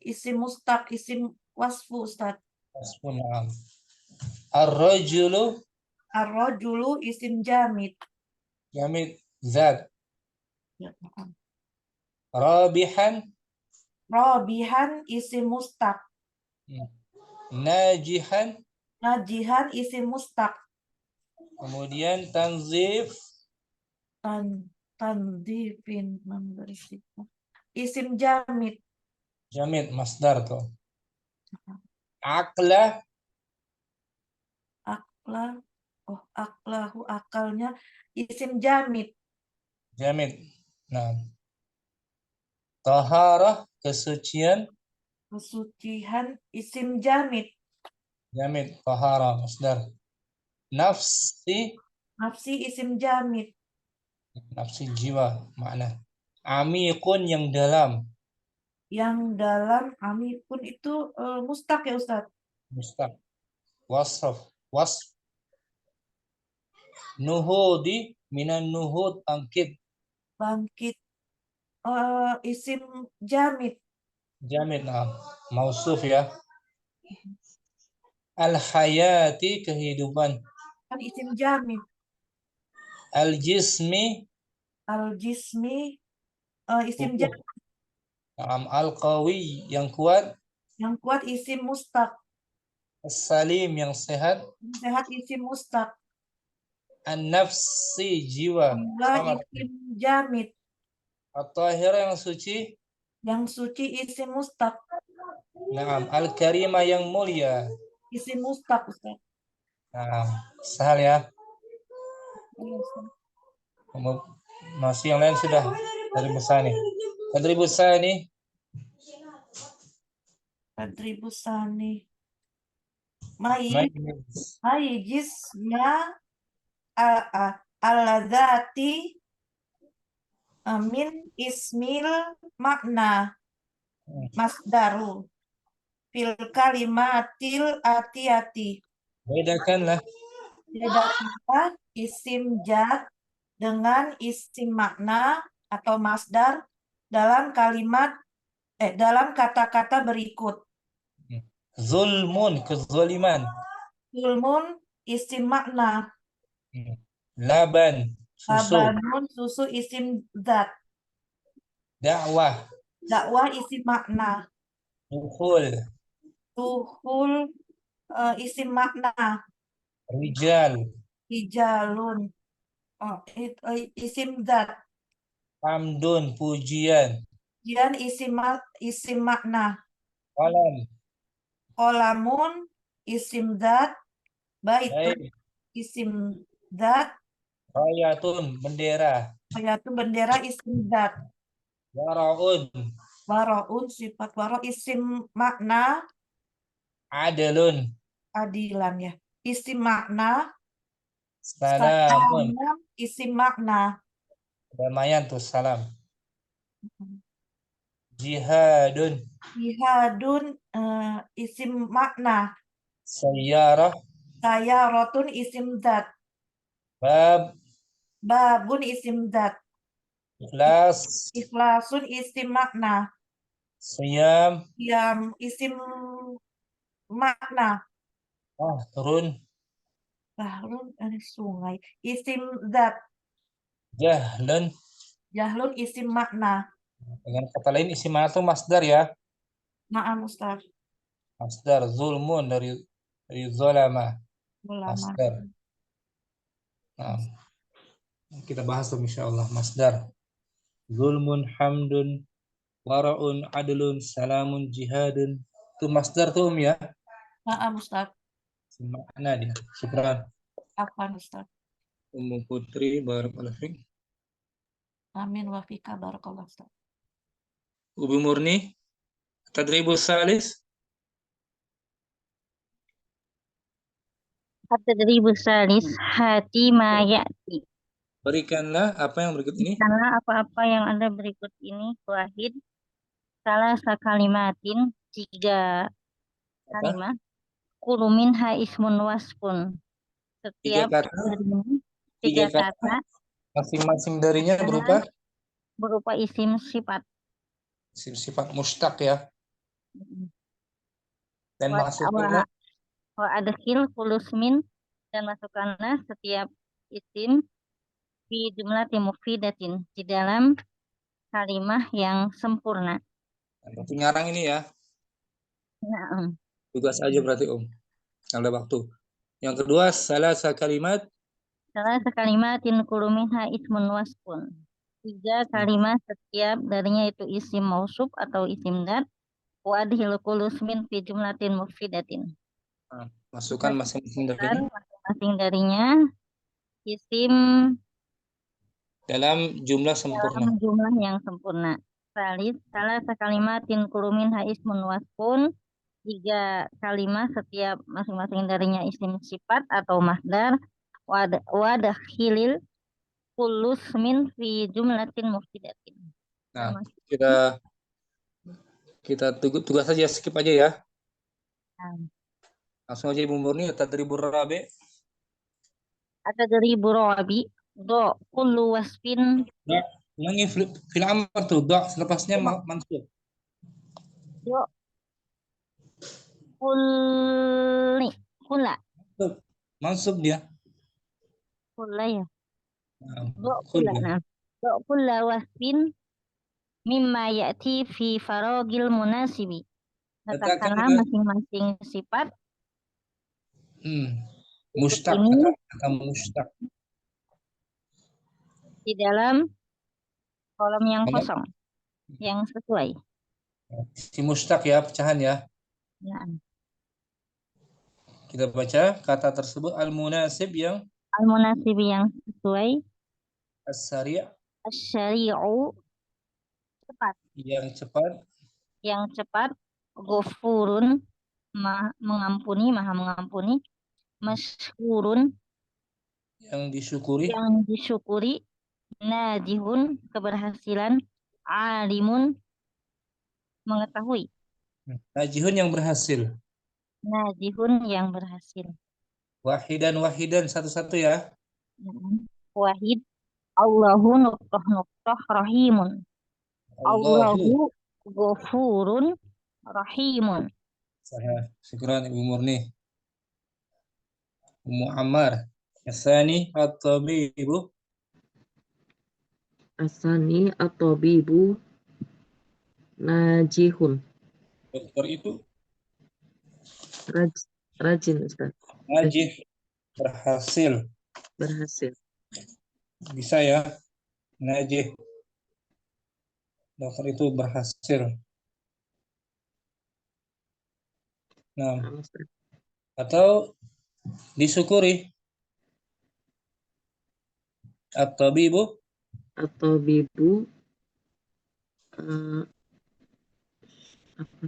Isim mustaq, isim wasfu Ustadz. Wasfunam. Ar-rajulu, Ar-rajulu, isim jamid. jamid zat. Ya, naam. Rabihan, Rabihan, isim mustaq. najihan, Najihan, isim mustaq. kemudian tanzif, Tandifin, membersihkan. Isim jamid. jamid masdar tuh. Aqla, Akla, aklahu, akalnya. Isim jamid. jamid. Nah, taharah, kesucian, Kesucian, isim jamid. jamid. Taharah masdar. Nafsi, Nafsi, isim jamid. nafsi jiwa makna. Amikun yang dalam, Yang dalam amikun itu mustaq ya Ustadz. mustaq. Wasf, wasf. Nuhudi minan nuhud angkit, Bangkit, isim jamid. jamid. Nah, mausuf ya. Al-hayati, kehidupan. Kan isim jamid. Al-jismi, Al-jismi, isim tubuh. jamid. Al-qawi, yang kuat. Yang kuat isim mustaq. Salim, yang sehat. Sehat, isim mustaq. An-nafsi, jiwa. Dua, isim jamid. At-tahira, yang suci. Yang suci, isim mustaq. Naam. Al-karima, yang mulia. Isim mustaq Ustaz. Nah, sahal ya. Masih yang lain sudah dari besani. Dari besani. Tadribusani. Mayyiz ma al-ladzati min ismil makna masdaru fil kalimatil atiyati. Bedakanlah. Bedakanlah isim jad dengan isim makna atau masdar dalam dalam kata-kata berikut. Zulmun, kezaliman. Zulmun, isim makna. Laban, susu. Labanun, susu, isim zat. Dakwah, Dakwah, isim makna. dukhul. Tuhul, isim makna. Rijal, Hijalun, isim zat. hamdun, pujian. Jian, isim makna. Qalam, Kolamun, isim zat. Baitun, baik. isim zat. Rayatun, bendera. Ayatu, bendera, isim zat. Waraun, Waroun, sifat waro, isim makna. adalun. Adilan ya. Isim makna. Salamun, Salamun, isim makna. damaian tuh salam. Jihadun, Jihadun, isim makna. sayyarah. Sayyaratun, isim zat. Bab, Babun, isim zat. ikhlas. Ikhlasun, isim makna. Siyam, Yang isim makna. turun. Bahrun, sungai. Isim zat. Jahlun. Jahlun, isim makna. Dengan kata lain isi mana tuh masdar ya. Naam Ustaz. Masdar zulmun dari zalama. Ulama. Masdar. Nah, kita bahas tuh insyaallah masdar. Zulmun, hamdun, waraun, adlun, salamun, jihadun. Itu masdar tuh ya. Naam Ustaz. Makna dia. Syukran. Afwan Ustaz. Ummu Putri, barakallahu fiik. Amin wa fika barakallahu Ustaz. Ubi Murni, tadribus salis. At-tadribu salis hati ma ya'ti. Berikanlah apa yang berikut ini. Karena apa-apa yang ada berikut ini wahid salah sakalimatin 3 kalimat kulumin ha ismun wasfun. Setiap kata. darinya, Tiga 3 kata Masing-masing darinya berupa isim sifat. sifat mustaq ya. Dan masuknya Wa adkhil kulusmin dan masukkanlah setiap isim fi jumlatin mufidatin di dalam kalimah yang sempurna. berarti ngarang ini ya. Nah, Tugas aja berarti ada waktu. Yang kedua salasa kalimat. salah sekalimatin kuluminha ismun wasfun. 3 kalimat setiap darinya itu isim mausuf atau isim dat. Wa adkhil kulusmin fi jumlatin mufidatin. Masukkan masing-masing darinya isim dalam jumlah sempurna. Dalam jumlah yang sempurna. Salah sekalimatin kuluminha ismun wasfun. 3 kalimat setiap masing-masing darinya isim sifat atau masdar. Wadakhilil kulus min fi jumlatin mufidatin. Nah, kita tugas saja, skip aja ya. Langsung aja Ibu Murni, tadribur rabi. At-tadribu rabi do kullu wasfin. Ulangi fil amr tuh, do selepasnya mansub. Do kula. Mansub dia. Kula ya. Do Kula. Nah, do kulla wasfin mimma ya'ti fi faragil munasibi. Katakanlah masing-masing sifat Mustaq ini atau mustaq di dalam kolom yang kosong yang sesuai. Si mustaq ya, pecahan ya. Ya. Kita baca kata tersebut al-munasib yang sesuai. As-sari'. As-syari'u cepat. Yang cepat. Ghafurun maha mengampuni. Masykurun yang disyukuri. Najihun keberhasilan. Alimun mengetahui. Najihun yang berhasil. Wahidan satu-satu ya. Wahid. Allahu nuqtah rahimun. Allahu ghafurun rahimun. Syukran Ibu Murni. Ummu Ammar. Asani at-tabibu. Najihun. Dokter itu Rajin Ustaz. Najih berhasil. Bisa ya. Najih. Dokter itu berhasil. Nah, atau disyukuri. At-tabibu. Apa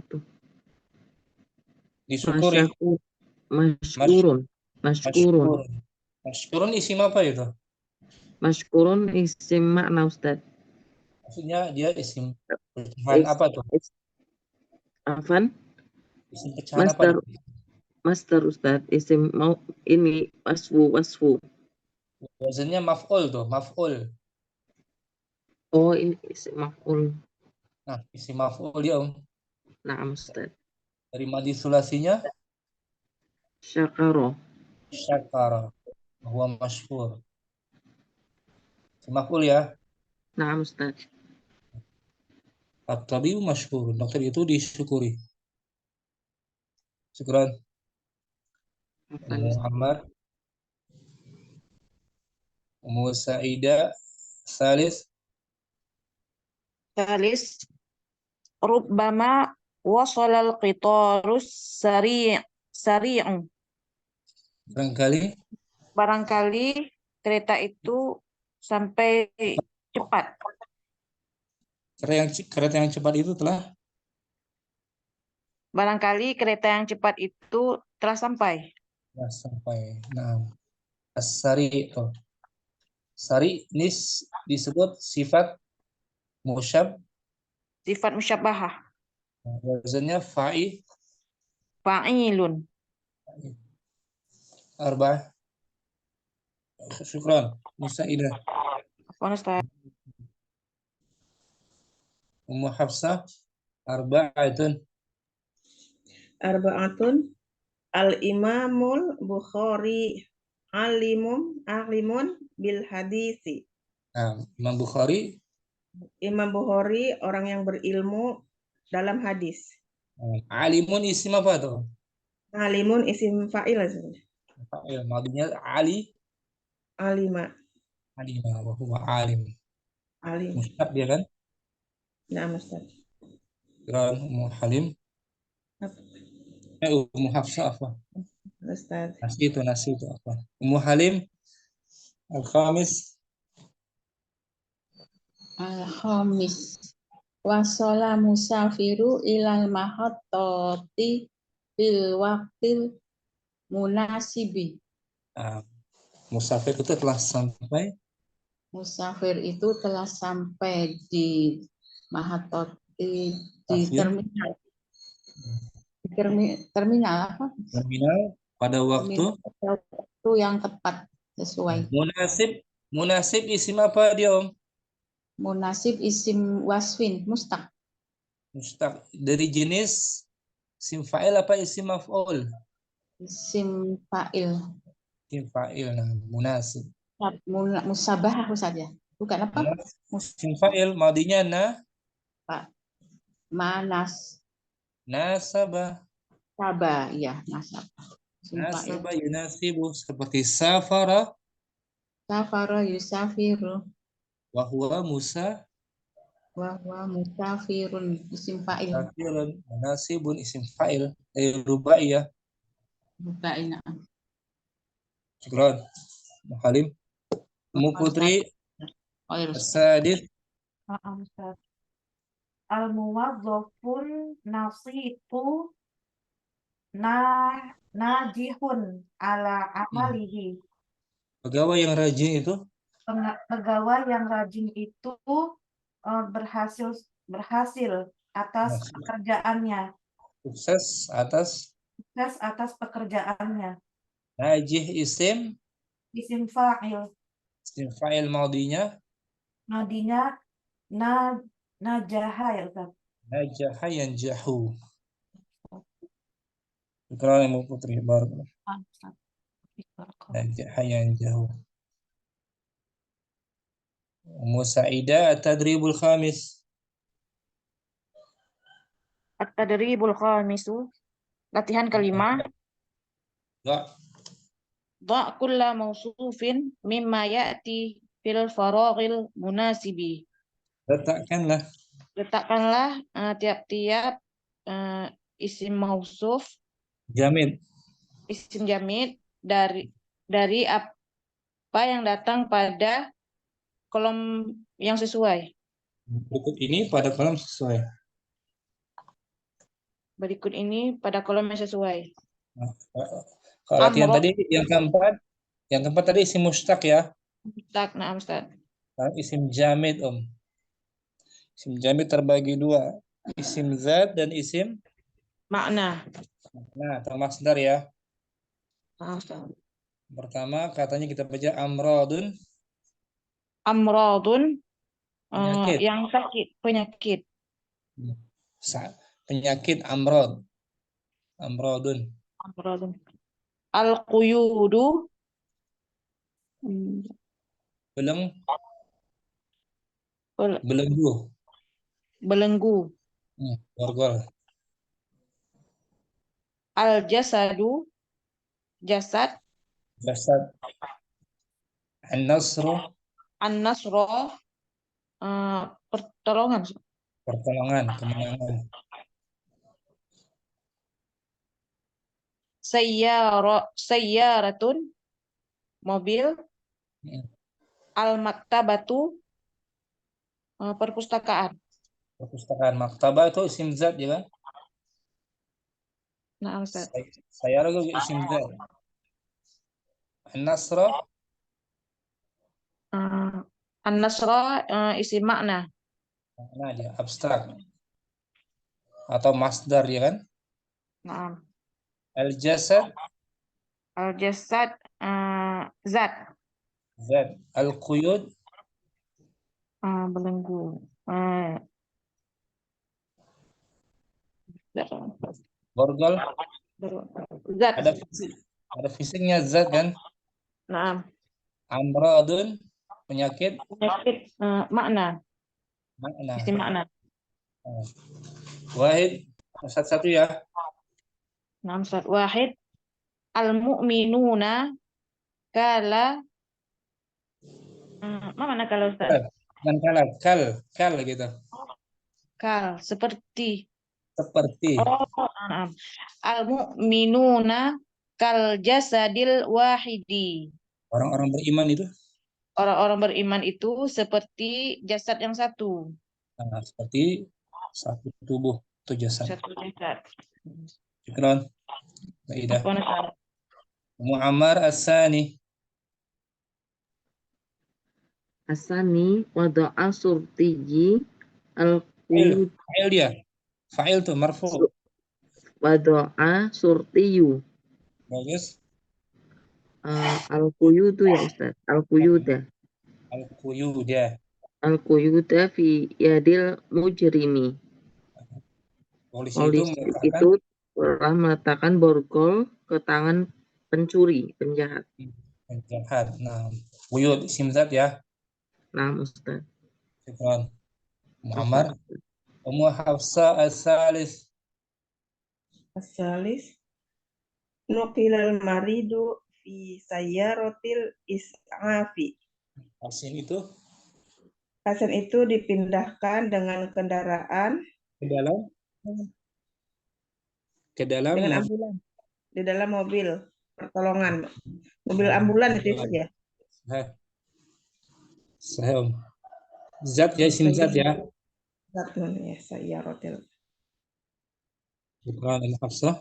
tuh? Disyukuri. Masykurun isim apa itu? Masykurun isim makna Ustaz. Maksudnya dia isim pecahan apa tuh? Afan? Isim pecahan apa? Master Ustaz, isim mau ini wasfu. Wazannya maf'ul tuh, maf'ul. Oh, ini isim maf'ul. Nah, isim maf'ul dia Naam Ustaz. Dari madi sulasinya Syakara. Huwa masykur. Isim maf'ul ya. Naam Ustaz. At-tabibu masykur. Dokter itu disyukuri. Syukran. Ummu Ammar. Ummu Sa'idah. Salis. Rubbama wasalal qitarus sari'u. Barangkali kereta itu sampai cepat. Kereta yang cepat itu telah Barangkali kereta yang cepat itu telah sampai. sampai. Nah, as-sari itu. Sari ini disebut sifat Sifat musyabbahah. wazannya Fa'ilun. arba'ah. Syukran. Musaidah. Afwan, Ustaz. Ummu Hafsah arba'atun. Arba'atun al-imamul Bukhari alimun bil hadisi. Nah, Imam Bukhari. Imam Bukhari orang yang berilmu dalam hadis. Alimun isim apa tuh? Alimun isim fa'il. Fa'il. Madinya Ali. Alima. Alima. Wa huwa alim. Alim. Mustaq dia kan? Nah, Ustaz. Kira Ummu Halim. Ummu Hafsah apa? Ustaz. Nasi itu apa? Ummu Halim. Al-Khamis. Al-Khamis. Wasola musafiru ilal mahattati bil waqtil munasibi. Musafir itu telah sampai. Musafir itu telah sampai di mahattati di terminal. Terminal apa? Terminal pada waktu yang tepat sesuai. Munasib isim apa dia, Om? Munasib isim wasfin mustaq. Mustaq dari jenis isim fa'il apa isim maf'ul? Isim fa'il. Isim fa'il, nah, munasib. Musabahah saja. Bukan apa? Isim fa'il madinya nasabah. Nasabah, iya, nasabah. Nasabah yunasibu seperti safara. Safara yusafiru. Wa huwa musafirun isim fa'il. Musafirun, munasibun isim fa'il. Rubaiyah. Rubaiyah. Syukran. Halim. Ummu Putri. As-sadis. Al-muwazzafun nasitu najihun ala amalihi. Pegawai yang rajin itu? Pegawai yang rajin itu berhasil atas pekerjaannya. Sukses atas pekerjaannya. Najih isim fa'il. Isim fa'il madinya najaha ya Ustaz. Najaha yanjahu. Ikrar Ibu Putri baru. Najaha yanjahu. Ummu Sa'idah at-tadribul khamis. At-tadribul khamisu. Latihan kelima. Dha' kulla mausufin mimma ya'ti fil faraghil munasibi. Letakkanlah tiap-tiap isim mausuf isim jamid dari apa yang datang pada kolom yang sesuai. Berikut ini pada kolom sesuai. Berikut ini pada kolom yang sesuai. Kalau latihan tadi yang keempat tadi isim mustaq ya. Mustaq, nah Ustaz. Isim jamid, Om. Isim jamid terbagi dua, isim zat dan isim makna. Nah, atau masdar ya. Ustaz. Pertama katanya kita baca amradun. Amradun penyakit. Yang sakit, penyakit. Penyakit amrad. Amradun. Al-quyudu belenggu. Gorgol. Al-jasadu jasad. An-nasru pertolongan, kemenangan. sayyaratun, mobil. Al-maktabatu, perpustakaan. Perpustakaan. Maktabah itu isim zat ya kan? Nah, Ustaz. Saya juga isim zat. An-Nasra, An-Nasra, isim makna. nah dia abstrak atau masdar ya kan? Nah, Al-jasad, al-jasad, zat, zat. Al-quyud, belenggu. borgol. Zat. Ada fisiknya zat kan? Nah, Amradun, penyakit. penyakit, makna, Makna. isim makna. Wahid, satu-satu ya. Nah, Ustaz. Wahid, al-mu'minuna kala, mana kalau Ustaz? Dan kal gitu. Kal, seperti. Seperti. Al-mu'minuna kal jasadil wahidi. Orang-orang beriman itu. Orang-orang beriman itu seperti jasad yang satu. Nah, seperti satu tubuh atau jasad. Satu jasad. Syukran. Baidah. Apa Ustaz? Muammar As-Sani. Asani wada'a surtiji al-quyud Fa'il dia. Fa'il tuh marfu. wada'a surtiyu Bagus. al-quyudu ya Ustaz. Al-quyuda. Al-quyuda. Al-quyuda fi yadil mujrimi. Polisi Polisi itu telah meletakkan borgol ke tangan pencuri, penjahat. penjahat. Nah, quyud isim zat ya. Nah, Ustaz. Syukran. Muammar. Ummu Hafsa As-Salis. Asalis nuqilal maridu fi sayyaratil is'afi. Pasien itu Pasien itu dipindahkan dengan kendaraan ke dalam dengan ambulan di dalam mobil pertolongan. Mobil ambulan itu ya. Sahih. Zat ya, isim zat ya. Zat ya, sayyaratil. Syukran Ummu Hafsah.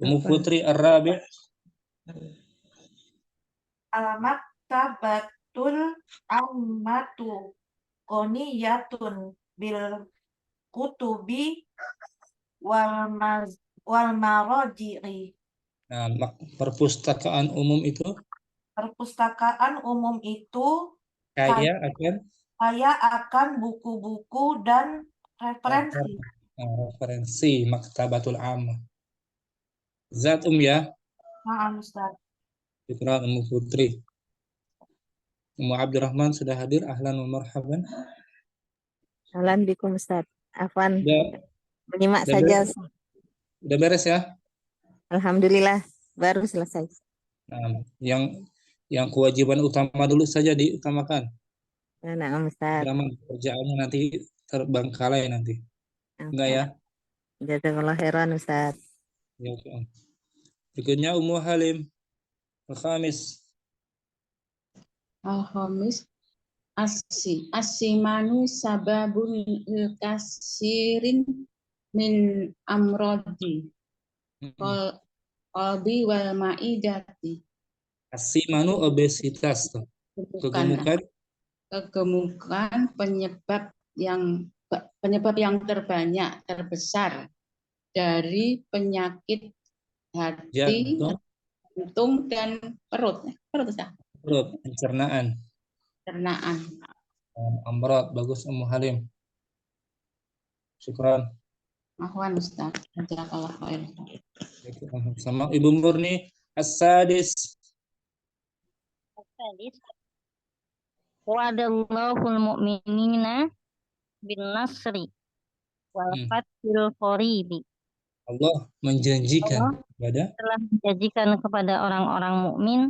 Ummu Putri Ar-Rabi'. Al-maktabatul ammatu qoniyatun bil kutubi wal maraji'i. Nah, perpustakaan umum itu Perpustakaan umum itu kaya akan buku-buku dan referensi. referensi maktabatul ammah. Zat ya. Nah, Ustaz. Syukran Ummu Putri. Ummu Abdurrahman sudah hadir. Ahlan wa marhaban. Ahlan bikum Ustaz. Afwan. Udah Menyimak saja. Udah beres ya? Alhamdulillah baru selesai. Nah, yang kewajiban utama dulu saja diutamakan. Nah, Ustaz. Kerjaannya nanti terbengkalai nanti. Enggak ya? Jazakallah khairan Ustaz. Ya, berikutnya Ummu Halim. Al-Khamis. Al-Khamis As-simanu sababun kasirin min amrodi qalbi wal ma'idati. As-simanu obesitas tuh. Kegemukan penyebab yang terbanyak terbesar dari penyakit hati, jantung dan perut pencernaan. Amrod, bagus Ummu Halim. Syukran. Ahwan Ustaz. Jazakallah khair. Sama Ibu Murni As-Sadis. Wa'adallahul mu'minina bin nasri wal fathil qaribi. Allah menjanjikan telah menjanjikan kepada orang-orang mukmin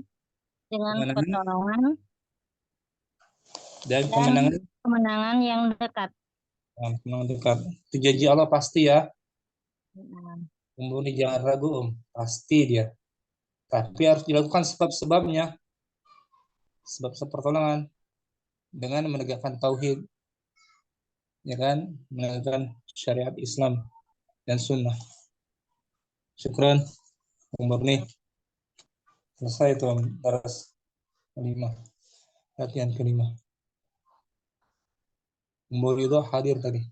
dengan pertolongan dan kemenangan yang dekat. Kemenangan dekat. Itu janji Allah pasti ya. Murni jangan ragu, pasti dia. Tapi harus dilakukan sebab-sebabnya. Sebab pertolongan dengan menegakkan tauhid, ya kan, menegakkan syariat Islam dan sunnah. Syukran, Bung Murni. Selesai itu daras kelima, latihan kelima. Bung Ridho hadir tadi.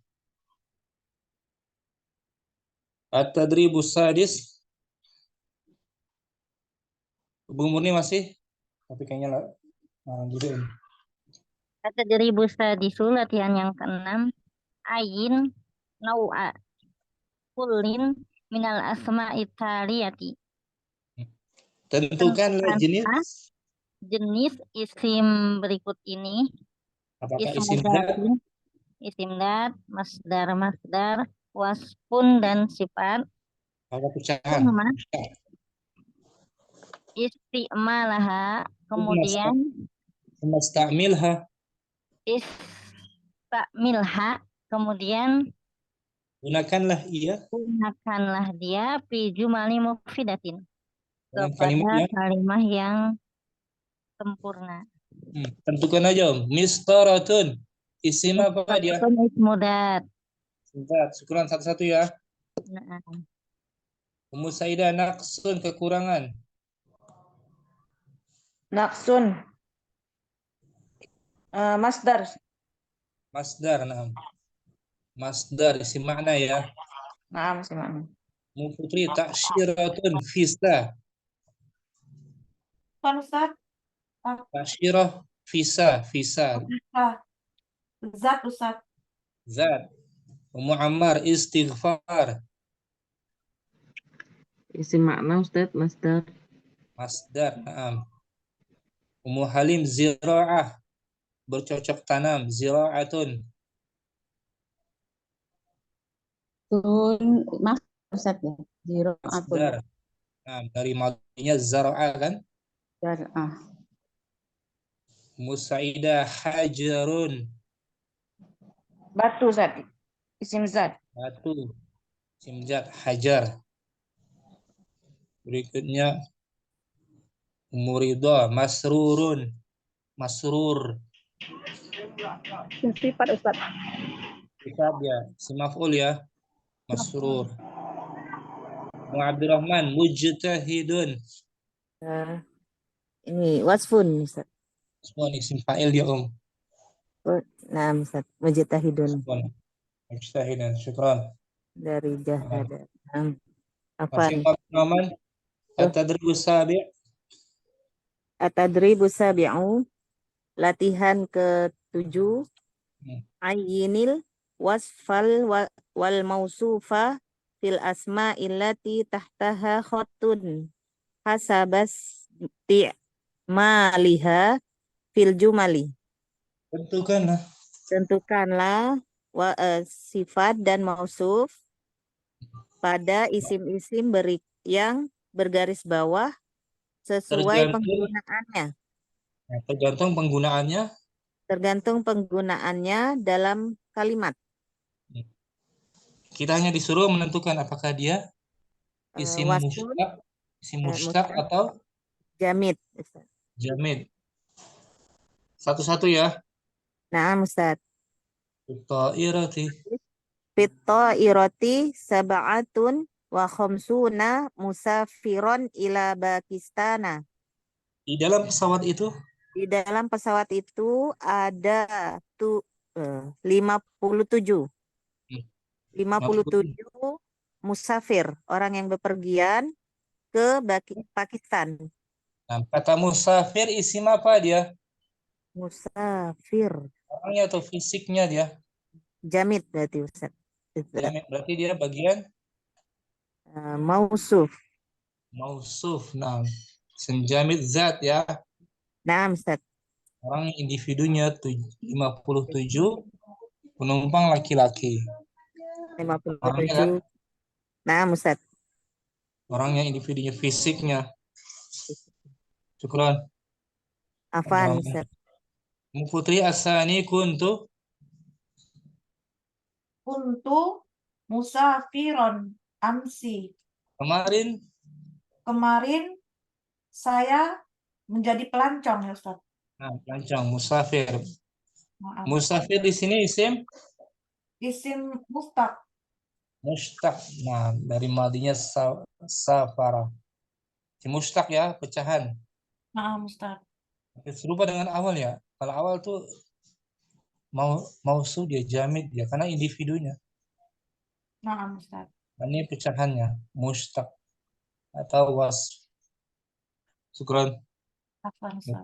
At-tadribus sadis. Bung Murni masih? Tapi kayaknya lah. Gitu ini. At-tadribus sadisu, latihan yang keenam. Ayin nau'a kullin minal asma'i taliyati. Tentukanlah jenis. Jenis isim berikut ini. Apakah Ismu isim zat? Isim zat, masdar, wasfun dan sifat. Apa pecahan? Istimalaha, kemudian Mastamilha. Istamilha, kemudian Gunakanlah dia fi jumali mufidatin, dalam kepada kalimat yang sempurna. Tentukan aja, mistaratun. Isim apa dia? Ismu dat. Syukuran satu-satu ya. Nah. Ummu Saidah, naqsun, kekurangan. Naqsun. Masdar. Nah. Masdar, isim makna ya. Naam, isim makna. Ummu Putri, taksyiratun, fisa. Kan Ustaz? Taksyirah, fisa. Zat Ustaz. Zat. Ummu Ammar, istighfar. Isim makna Ustaz, masdar. Naam. Ummu Halim, zira'ah, bercocok tanam, zira'atun. Ustaz ya. Masdar. Nah, dari madinya zara'ah kan? Zar'ah. Musaidah, hajarun. Batu Ustaz. Isim zat. Batu. Isim zat, hajar. Berikutnya Ridho, masrurun. Masrur. Sifat Ustaz. Sifat ya, isim maf'ul ya. Masrur. Abdurrahman, mujtahidun. Ini wasfun Ustaz. Wasfun, isim fa'il dia Nah Ustaz, mujtahidun. Mujtahidun, syukran. Dari jahada. Masih Abdurrahman, at-tadribus sabi'. At-tadribus sabi'u, latihan ke-7. Ayyinil wasfal wal mausufa fil asma'illati tahtaha khattun hasabas ti'maliha fil jumali. Tentukanlah sifat dan mausuf pada isim-isim yang bergaris bawah sesuai penggunaannya. Tergantung penggunaannya dalam kalimat. Kita hanya disuruh menentukan apakah dia isim mushtaq atau jamid. Jamid. Satu-satu ya. Nah, Ustaz. Fit-ta'irati sab'atun wa khamsuna musafiron ila Pakistana. Di dalam pesawat itu? Di dalam pesawat itu ada 57. 57 musafir, orang yang bepergian ke Pakistan. Nah, kata musafir isim apa dia? Musafir. Orangnya atau fisiknya dia? Jamid berarti Ustaz. Jamid berarti dia bagian? Mausuf. Mausuf, nah. Senjamid zat ya. Nah, Ustaz. Orang individunya 57, penumpang laki-laki. 57. Nah, Ustaz. Orangnya individunya fisiknya. Syukran. Afan, Ustaz. Putri asani kuntu Kuntu musafiron amsi. Kemarin saya menjadi pelancong ya Ustaz. Nah, pelancong, musafir. Maaf. Musafir di sini isim Isim mustaq. mushtaq. Nah, dari madinya safara. Si mushtaq ya, pecahan. Maaf Ustaz. Serupa dengan awal ya. Kalau awal tuh mausu dia jamid dia karena individunya. Maaf Ustaz. Ini pecahannya, mushtaq atau was. Syukran. Afwan Ustaz.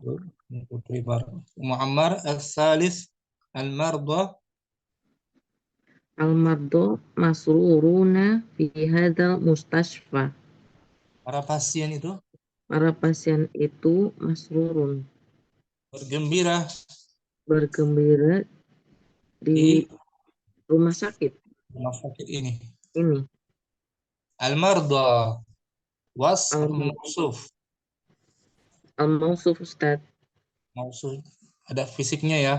Putri Bar. Muammar al-Salis al-Marda. Al-mardo masruruna fi hadzal mustashfa. Para pasien itu Para pasien itu masrurun, bergembira bergembira di rumah sakit ini. ini. Al-Marda was mausuf. Al-mausuf Ustaz. Mausuf ada fisiknya ya.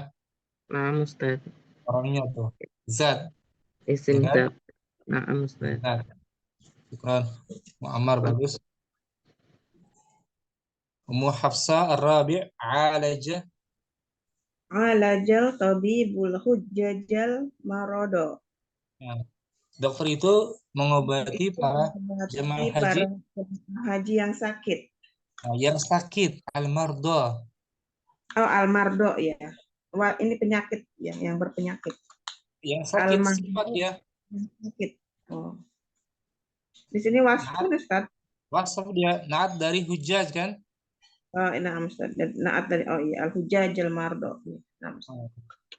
Nah, Ustaz. Orangnya tuh. Zat. Isim Ya kan? zat. Nah, Ustaz. Zat. Syukran. Muammar bagus. Ummu Hafsa ar-Rabi' alaja. Alajal tabibul hujjajal marodo. Nah, dokter itu mengobati para jemaah haji. Haji yang sakit. Nah, yang sakit, al-marda. Oh, al-mardo ya. Wah, ini penyakit ya, yang berpenyakit. Yang sakit sifat ya. Sakit. Oh. Di sini wasfun Ustaz. Wasf dia naat dari hujjaj kan? Oh, na'am Ustaz. Naat dari iya al-hujjajal mardo. Na'am.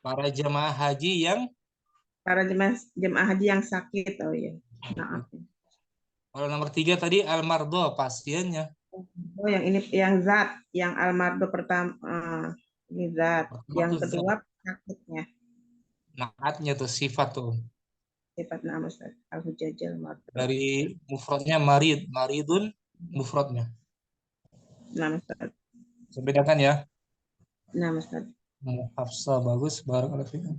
Para jemaah haji yang jemaah haji yang sakit. Oh iya. Naat. Kalau nomor 3 tadi al-mardo pasiennya. Oh, yang ini yang zat, yang al-mardo pertama ini zat, yang kedua sakitnya. Naatnya tuh sifat tuh. Sifat nama Ustaz, al-hujjajal mardo. Dari mufradnya maridun mufradnya. Nama Ustaz. Sebedakan ya. Nama Ustaz. Hafsa bagus, barakallahu fikum.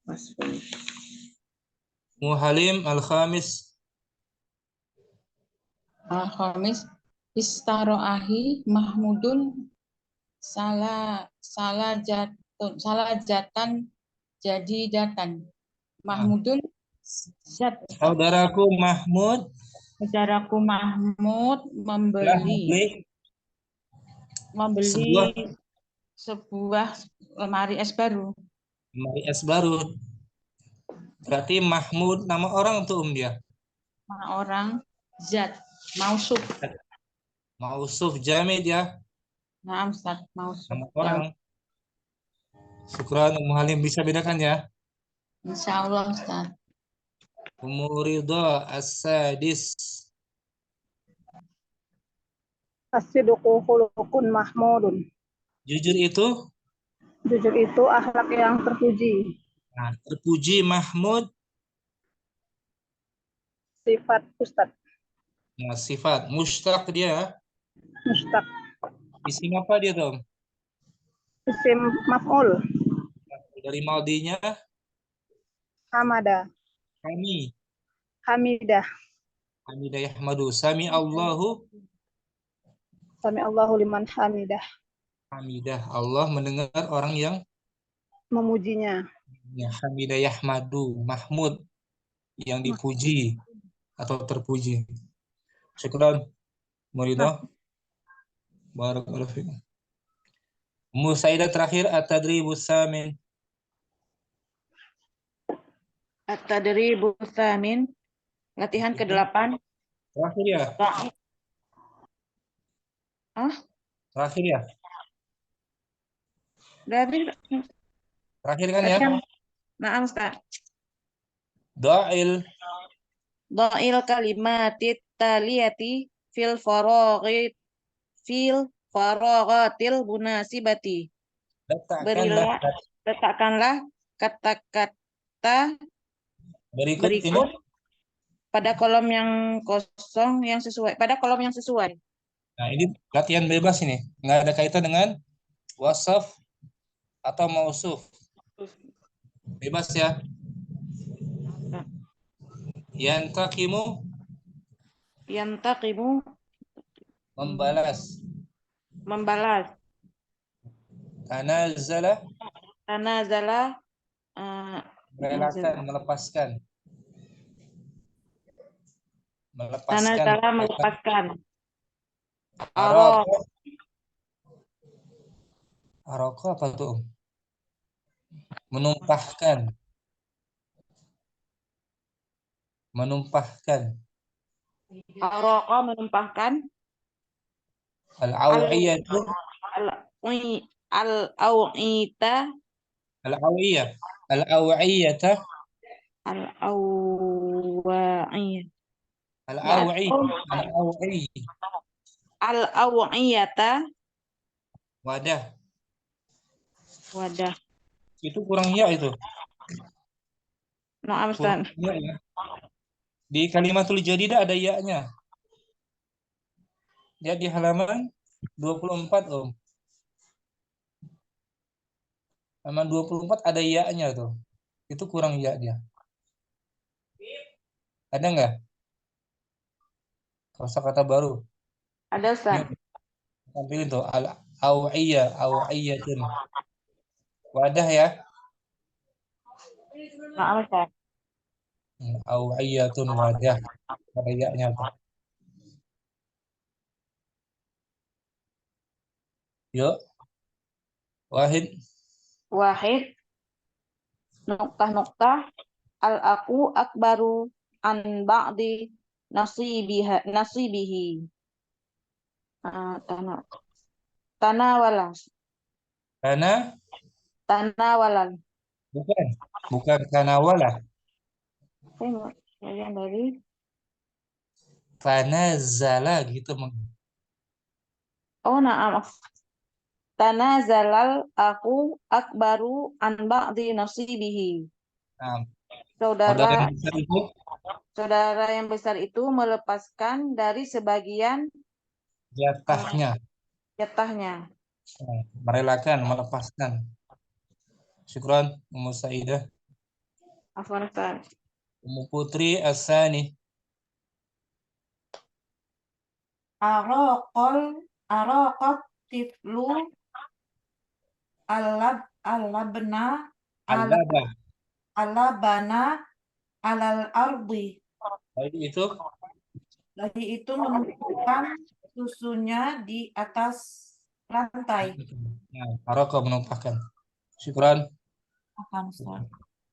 Wasfun. Muhalim al-khamis. Al-khamis istaroahi Mahmudun salajatan jadi datan. Mahmudun zat. Saudaraku Mahmud. Saudaraku Mahmud membeli sebuah lemari es baru. Lemari es baru. Berarti Mahmud nama orang tuh dia. Nama orang zat mausuf. Mausuf jamid ya. Nah, Ustaz, mausuf. Nama orang. Syukran Muhalim bisa bedakan ya. Insya Allah Ustaz. Umurido as-sadis. As-sidqu khuluqun mahmudun. Jujur itu? Jujur itu akhlak yang terpuji. Nah, terpuji Mahmud. Sifat Ustaz. Nah, sifat. Mushtaq dia. Mushtaq. Isim apa dia, Tom? Isim maf'ul. Dari madinya? Hamada. Hamidah. Hamidah yahmadu. Sami Allahu. Sami Allahu liman hamidah. Hamidah. Allah mendengar orang yang memujinya. Ya, hamidah yahmadu. Mahmud. Yang dipuji atau terpuji. Syukran. Muridah. Barakallahu fikum. Musaidah terakhir at-tadribus samin. At-tadribus samin. Latihan ke-8. Terakhir ya? Terakhir ya? Terakhir kan ya? Nah, Ustaz. Da'il kalimatit taliyati fil faraghatil munasibati. Letakkanlah kata-kata berikut pada kolom yang kosong yang sesuai. Nah, ini latihan bebas ini. Nggak ada kaitan dengan wasaf atau mausuf. Bebas ya. Yantakimu Yantaqimu, membalas. membalas. Tanazala, Tanazala, merelakan, melepaskan. tanazala melepaskan. Aroko. Aroko apa tuh? Menumpahkan. Menumpahkan. Aroko menumpahkan. Al-awiyatu. Al-awita. Al-awiyah. Al-awiyata. Al-awiyah. Al-awi. Al-awi. Al-awiyata. Wadah. Wadah. Itu kurang ya itu. Maaf, Ustaz. Ya, ya. Di kalimatul jadidah ada ya-nya. Ya di halaman 24, Om. Halaman 24 ada ya-nya tuh. Itu kurang ya dia. Ada nggak? Kosakata baru. Ada, Ustaz. Yuk, tampilin tuh. Al-awiyatun. Wadah ya. Maaf, Ustaz. Awiyatun wadah. Ada ya-nya tuh. Yuk. Wahid. Wahid. Nuktah-nuktah. Al-aku akbaru an ba'di nasibihi. Tanawala. Tanawalan. Bukan tanawala. Yang dari Fanazala gitu. Oh, na'am. Tanazalal aku akbaru an ba'di nasibihi. Nah, Saudara saudara yang besar itu melepaskan dari sebagian jatahnya. Nah, Merelakan, melepaskan. Syukran, Ummu Saidah. Afwan, Ustaz. Ummu Putri Asani. Araqat tiflu alabna alabana alal ardi. Lagi itu menumpahkan susunya di atas lantai. Nah, Araqa menumpahkan. Syukran.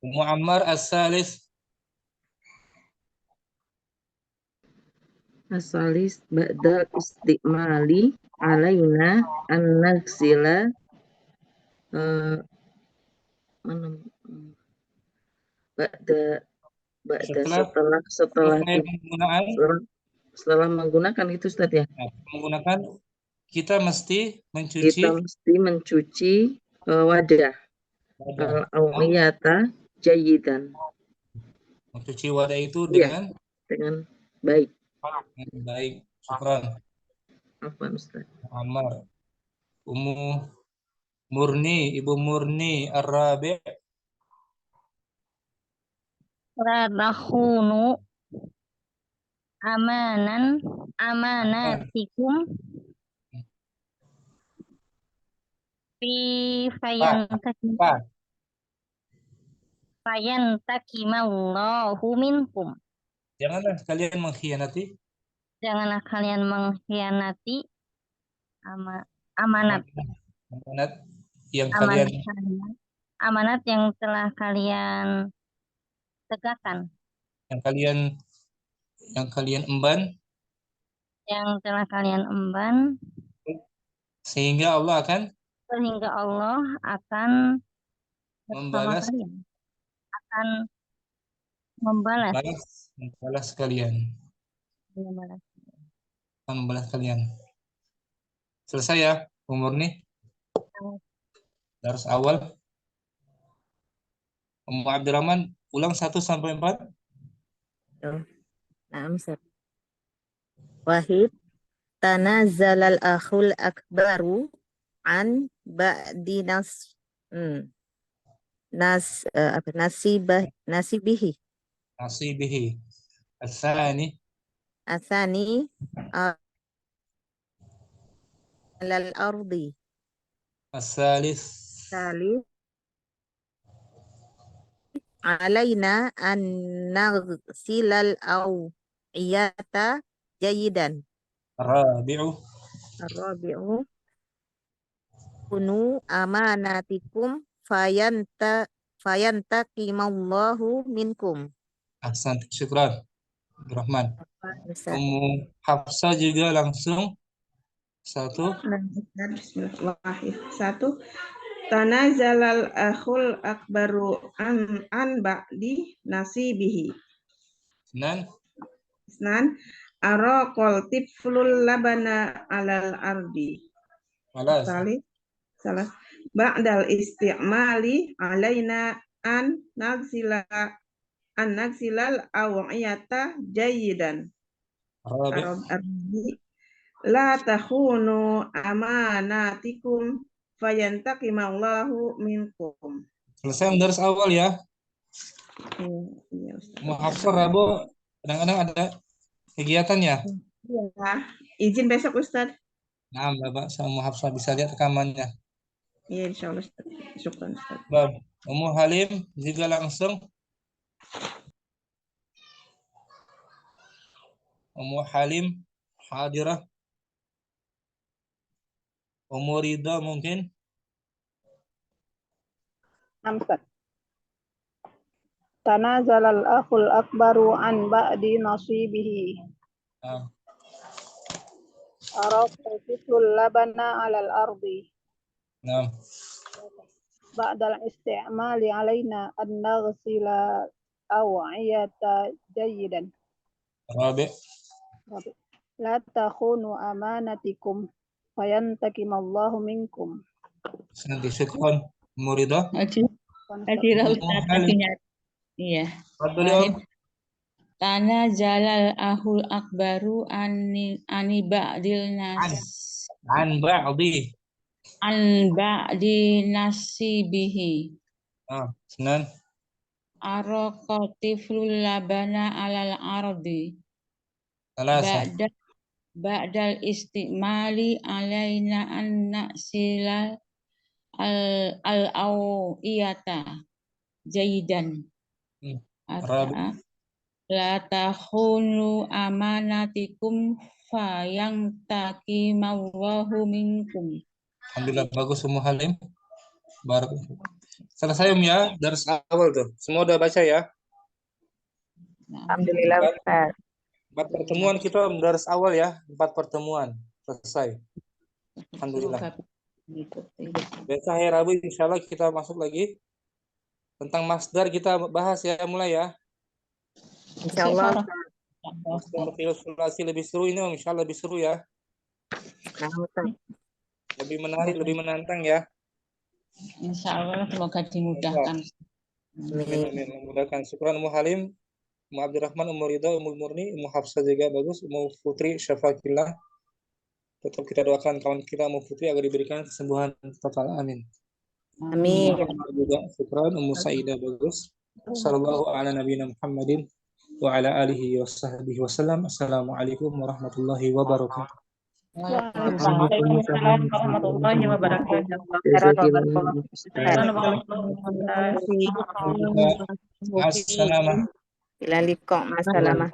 Ummu Ammar As-Salis. Asalis ba'dal istiqmali alaina an nagsila setelah menggunakan itu Ustaz ya. Nah, menggunakan kita mesti mencuci wadah. Al-awiyata jayidan. Mencuci wadah itu dengan baik. Baik. Syukran. Apa Ustaz? Ammar. Ummu Murni, Ibu Murni Ar-Rabi'. La takhunu amanatikum fi fayantakimallahu minkum. Janganlah kalian mengkhianati. Janganlah kalian mengkhianati amanat yang kalian amanat yang telah kalian tegakkan, yang kalian emban, sehingga Allah akan membalas kalian. Membalas kalian. Selesai ya, umur nih. Darus awal. Ummu Abdurrahman, ulang 1 sampai 4. Nah, Ustaz. Wahid. Tanazalal akhul akbaru an ba'di nasibihi. Al-Thani. Asani alal ardi. Asalis. Salis alaina an naghsilal awiyata jayidan. Rabi'u. Ar-rabi'u kunu amanatikum fayantaqimallahu minkum. Ahsan, syukran. Abdurrahman. Ustaz. Ummu Hafsah juga langsung satu. Bismillahirrahmanirrahim. Satu. Tanazalal akhul akbaru an ba'di nasibihi. Isnan. Isnan. Araqal tiflul labana alal ardi. Malas. Salah. Ba'dal isti'mali alaina an nagsilal aw'iyata jayidan. Rabi'. La takhunu amanatikum fayantaqimallahu minkum. Selesai mendaras awal ya. Iya, Ustaz. Ummu Hafsah Rabu kadang-kadang ada kegiatan ya. Iya. Izin besok Ustaz. Nah, Bapak sama Ummu Hafsah bisa lihat rekamannya. Iya, insyaallah Ustaz. Syukran Ustaz. Baik. Ummu Halim juga langsung. Ummu Halim hadirah. Ummu Ridha mungkin. Amsat. Tanazalal akhul akbaru an ba'di nasibihi. Araqatul labana alal ardi. Nah. Ba'dal isti'mali alaina an naghsila aw'iyata jayidan. Rabi'. La takhunu amanatikum fayantaqimallahu minkum. Santi syukran. Ummu Ridha. Hadirah Ustaz. Iya. Tanah jalal ahul akbaru ani ba'dil nas. An ba'di. An ba'di nasibihi. Isnan. Araqatiflul labana alal ardi. Salasa. Ba'dal istimali alaina an naksila al-awiyata jayidan. La takhunu amanatikum fayantaqimallahu minkum. Alhamdulillah, bagus Ummu Halim. Barakallahu. Selesai ya dari awal tuh. Semua udah baca ya? Alhamdulillah Ustaz. 4 pertemuan kita dari awal ya. 4 pertemuan selesai. Alhamdulillah. Besok hari Rabu insyaallah kita masuk lagi. Tentang masdar kita bahas ya, mulai ya. Insyaallah. Filsafat lebih seru ini, insyaallah lebih seru ya. Lebih menarik, lebih menantang ya. Insyaallah semoga dimudahkan. Amin. Memudahkan. Syukran Ummu Halim, Ummu Abdurrahman, Ummu Ridha, Ummu Murni, Ummu Hafsah juga bagus, Ummu Putri Syafaqillah. Tetap kita doakan kawan kita Ummu Putri agar diberikan kesembuhan total. Amin. Amin. Juga syukran Ummu Saidah bagus. Sallallahu ala nabiyina Muhammadin wa ala alihi wa sahbihi wasallam. Assalamualaikum warahmatullahi wabarakatuh. Waalaikumsalam warahmatullahi wabarakatuh. Assalamualaikum. Ila liqa. Masalamah.